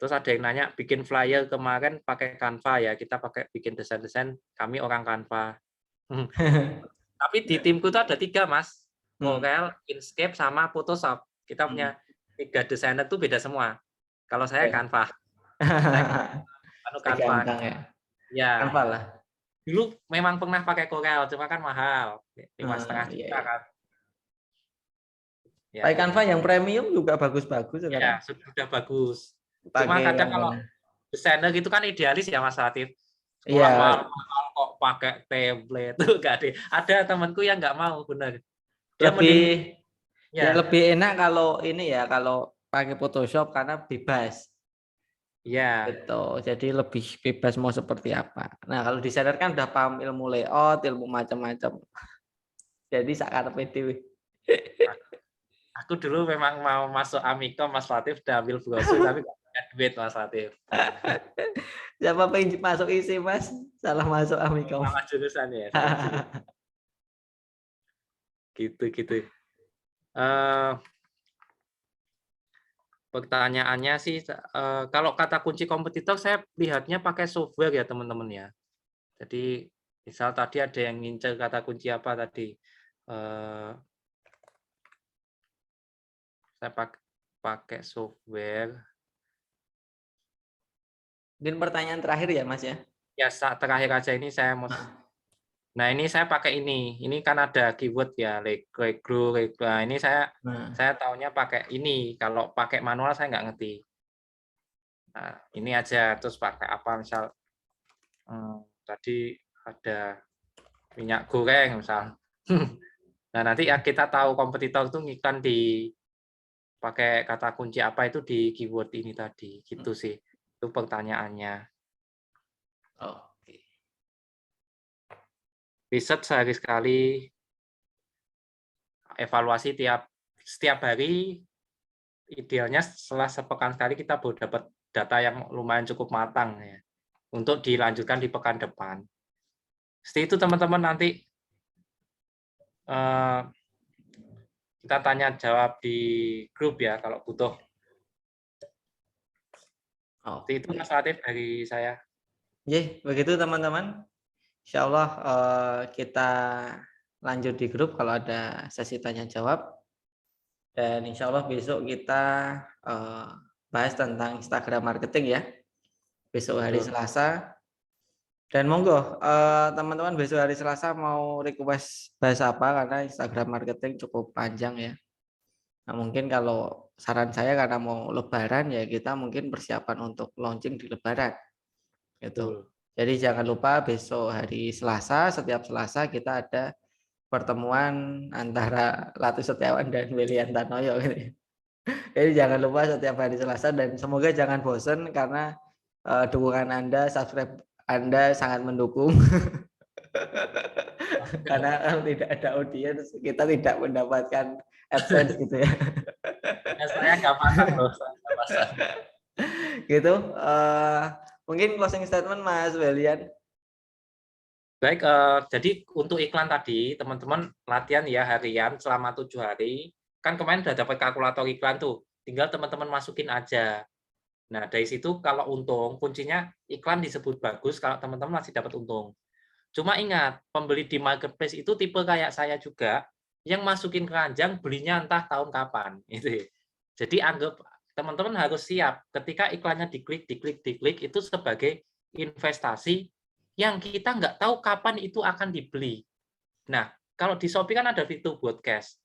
Terus ada yang nanya, bikin flyer kemarin pakai Canva ya, kita pakai bikin desain-desain, kami orang Canva. Tapi di timku itu ada 3, Mas. Corel, Inkscape, sama Photoshop. Kita punya 3 desainer itu beda semua. Kalau saya Canva. Canva ya. Ya. Canva lah. Dulu memang pernah pakai Corel, cuma kan mahal. 5,5 juta kan. Ya. Pakai Canva yang premium juga bagus-bagus. Ya, sudah bagus. Cuma kadang kalau desainer gitu kan idealis ya Mas Latif. Sekolah mahal kok pakai template tuh enggak ada. Ada temanku yang nggak mau, benar. Dia mending ya lebih enak kalau ini ya, kalau pakai Photoshop karena bebas. ya. Gitu. Jadi lebih bebas mau seperti apa. Nah, kalau desainer kan udah paham ilmu layout, ilmu macam-macam. Jadi sakarepe dhewe. Aku dulu memang mau masuk Amikom, Mas Latif udah ambil brosur tapi nggak punya duit Mas Latif. Siapa pengen masuk isi, Mas? Salah masuk Amikom. Salah jurusan ya, salah jurusan. Gitu. Pertanyaannya sih, kalau kata kunci kompetitor saya lihatnya pakai software ya teman-teman ya. Jadi misal tadi ada yang ngincer kata kunci apa tadi, saya pakai software. Mungkin pertanyaan terakhir ya, Mas ya. Ya saat terakhir aja ini saya mau. Nah ini saya pakai ini kan ada keyword ya, regro. Nah, ini saya taunya pakai ini. Kalau pakai manual saya nggak ngerti. Nah ini aja, terus pakai apa misal tadi ada minyak goreng misal. Nah nanti ya kita tahu kompetitor itu ngiklan di pakai kata kunci apa itu di keyword ini tadi, gitu sih. Itu pertanyaannya. Oke. Riset sehari sekali, evaluasi setiap hari, idealnya setelah sepekan sekali kita baru dapat data yang lumayan cukup matang ya, untuk dilanjutkan di pekan depan. Setelah itu teman-teman nanti kita tanya jawab di grup ya kalau butuh. Seperti itu Mas Latif dari saya. Begitu teman-teman. Insya Allah kita lanjut di grup kalau ada sesi tanya jawab. Dan insya Allah besok kita bahas tentang Instagram marketing ya. Besok hari Selasa. Dan monggo teman-teman besok hari Selasa mau request bahas apa, karena Instagram marketing cukup panjang ya. Nah, mungkin kalau saran saya karena mau Lebaran ya kita mungkin persiapan untuk launching di Lebaran gitu. Jadi jangan lupa besok hari Selasa, setiap Selasa kita ada pertemuan antara Latu Setiawan dan William Tanoyo gitu. Jadi jangan lupa setiap hari Selasa, dan semoga jangan bosan karena dukungan Anda, subscribe Anda sangat mendukung. Karena kalau tidak ada audiens kita tidak mendapatkan AdSense gitu ya. Saya nggak pasang loh, saya nggak pasang. Gitu. Mungkin closing statement Mas William. Baik, jadi untuk iklan tadi teman-teman latihan ya harian selama 7 hari. Kan kemarin udah dapat kalkulator iklan tuh, tinggal teman-teman masukin aja. Nah dari situ kalau untung kuncinya iklan disebut bagus kalau teman-teman masih dapat untung. Cuma ingat, pembeli di marketplace itu tipe kayak saya juga, yang masukin keranjang belinya entah tahun kapan. Gitu. Jadi anggap teman-teman harus siap ketika iklannya diklik itu sebagai investasi yang kita nggak tahu kapan itu akan dibeli. Nah, kalau di Shopee kan ada fitur broadcast.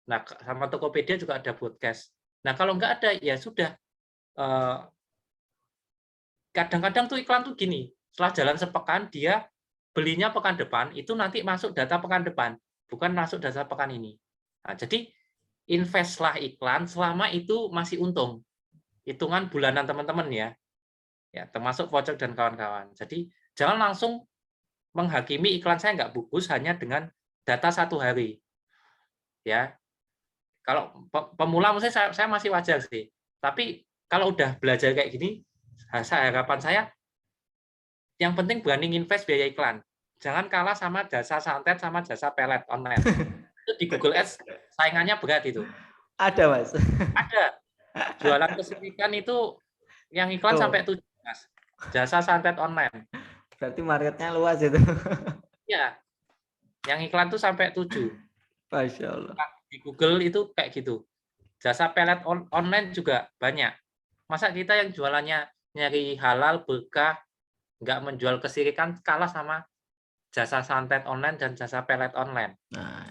Nah, sama Tokopedia juga ada broadcast. Nah, kalau nggak ada, ya sudah. Kadang-kadang tuh iklan tuh gini, setelah jalan sepekan, dia belinya pekan depan, itu nanti masuk data pekan depan, bukan masuk data pekan ini. Nah, jadi investlah iklan selama itu masih untung. Hitungan bulanan teman-teman ya. Ya, termasuk voucher dan kawan-kawan. Jadi jangan langsung menghakimi iklan saya nggak bagus hanya dengan data 1 hari. Ya. Kalau pemula mungkin saya masih wajar sih. Tapi kalau udah belajar kayak gini, harapan saya yang penting berani invest biaya iklan. Jangan kalah sama jasa santet sama jasa pelet online. Itu di Google Ads saingannya berat itu. Ada Mas. Ada. Jualan kesirikan itu yang iklan sampai 7, Mas. Jasa santet online. Berarti marketnya luas itu. Ya. Yang iklan tuh sampai 7. Masya Allah. Di Google itu kayak gitu. Jasa pelet online juga banyak. Masa kita yang jualannya nyari halal, berkah, nggak menjual kesirikan, kalah sama jasa santet online dan jasa pelet online. Nah.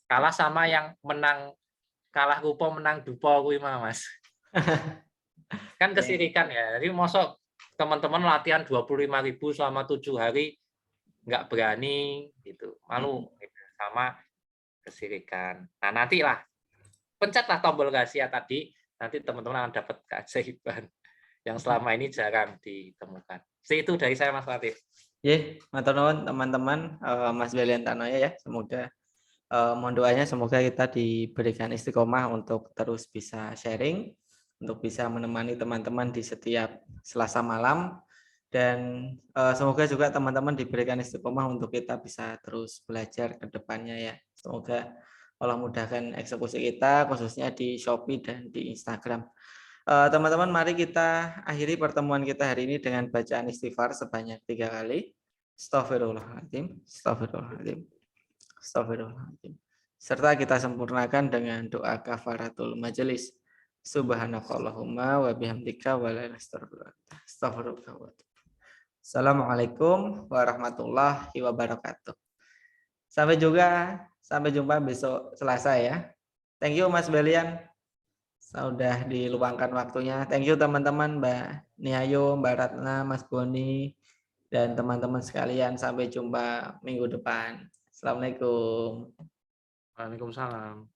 Kalah sama yang menang, kalah rupo menang dupo kuwi mah Mas. Kan kesirikan ya. Jadi mosok teman-teman latihan 25.000 selama 7 hari nggak berani gitu. Malu gitu. Sama kesirikan. Nah, nantilah pencetlah tombol rahasia tadi, nanti teman-teman akan dapat keajaiban yang selama ini jarang ditemukan. Itu dari saya, Mas Latif. Matur nuwun teman-teman, Mas Belian Tanoya ya. Semoga mohon doanya semoga kita diberikan istiqomah untuk terus bisa sharing, untuk bisa menemani teman-teman di setiap Selasa malam, dan semoga juga teman-teman diberikan istiqomah untuk kita bisa terus belajar ke depannya ya. Semoga Allah mudahkan eksekusi kita khususnya di Shopee dan di Instagram. Teman-teman, mari kita akhiri pertemuan kita hari ini dengan bacaan istighfar sebanyak 3 kali. Astaghfirullahaladzim, astaghfirullahaladzim, astaghfirullahaladzim. Serta kita sempurnakan dengan doa kafaratul majelis. Subhanakallahumma wa bihamdika wa la ilaha illa anta astaghfiruka wa atubu ilaik. Assalamualaikum warahmatullahi wabarakatuh. Sampai jumpa besok Selasa ya. Thank you Mas Belian. Sudah diluangkan waktunya. Thank you teman-teman, Mbak Niayu, Mbak Ratna, Mas Boni, dan teman-teman sekalian. Sampai jumpa minggu depan. Assalamualaikum. Waalaikumsalam.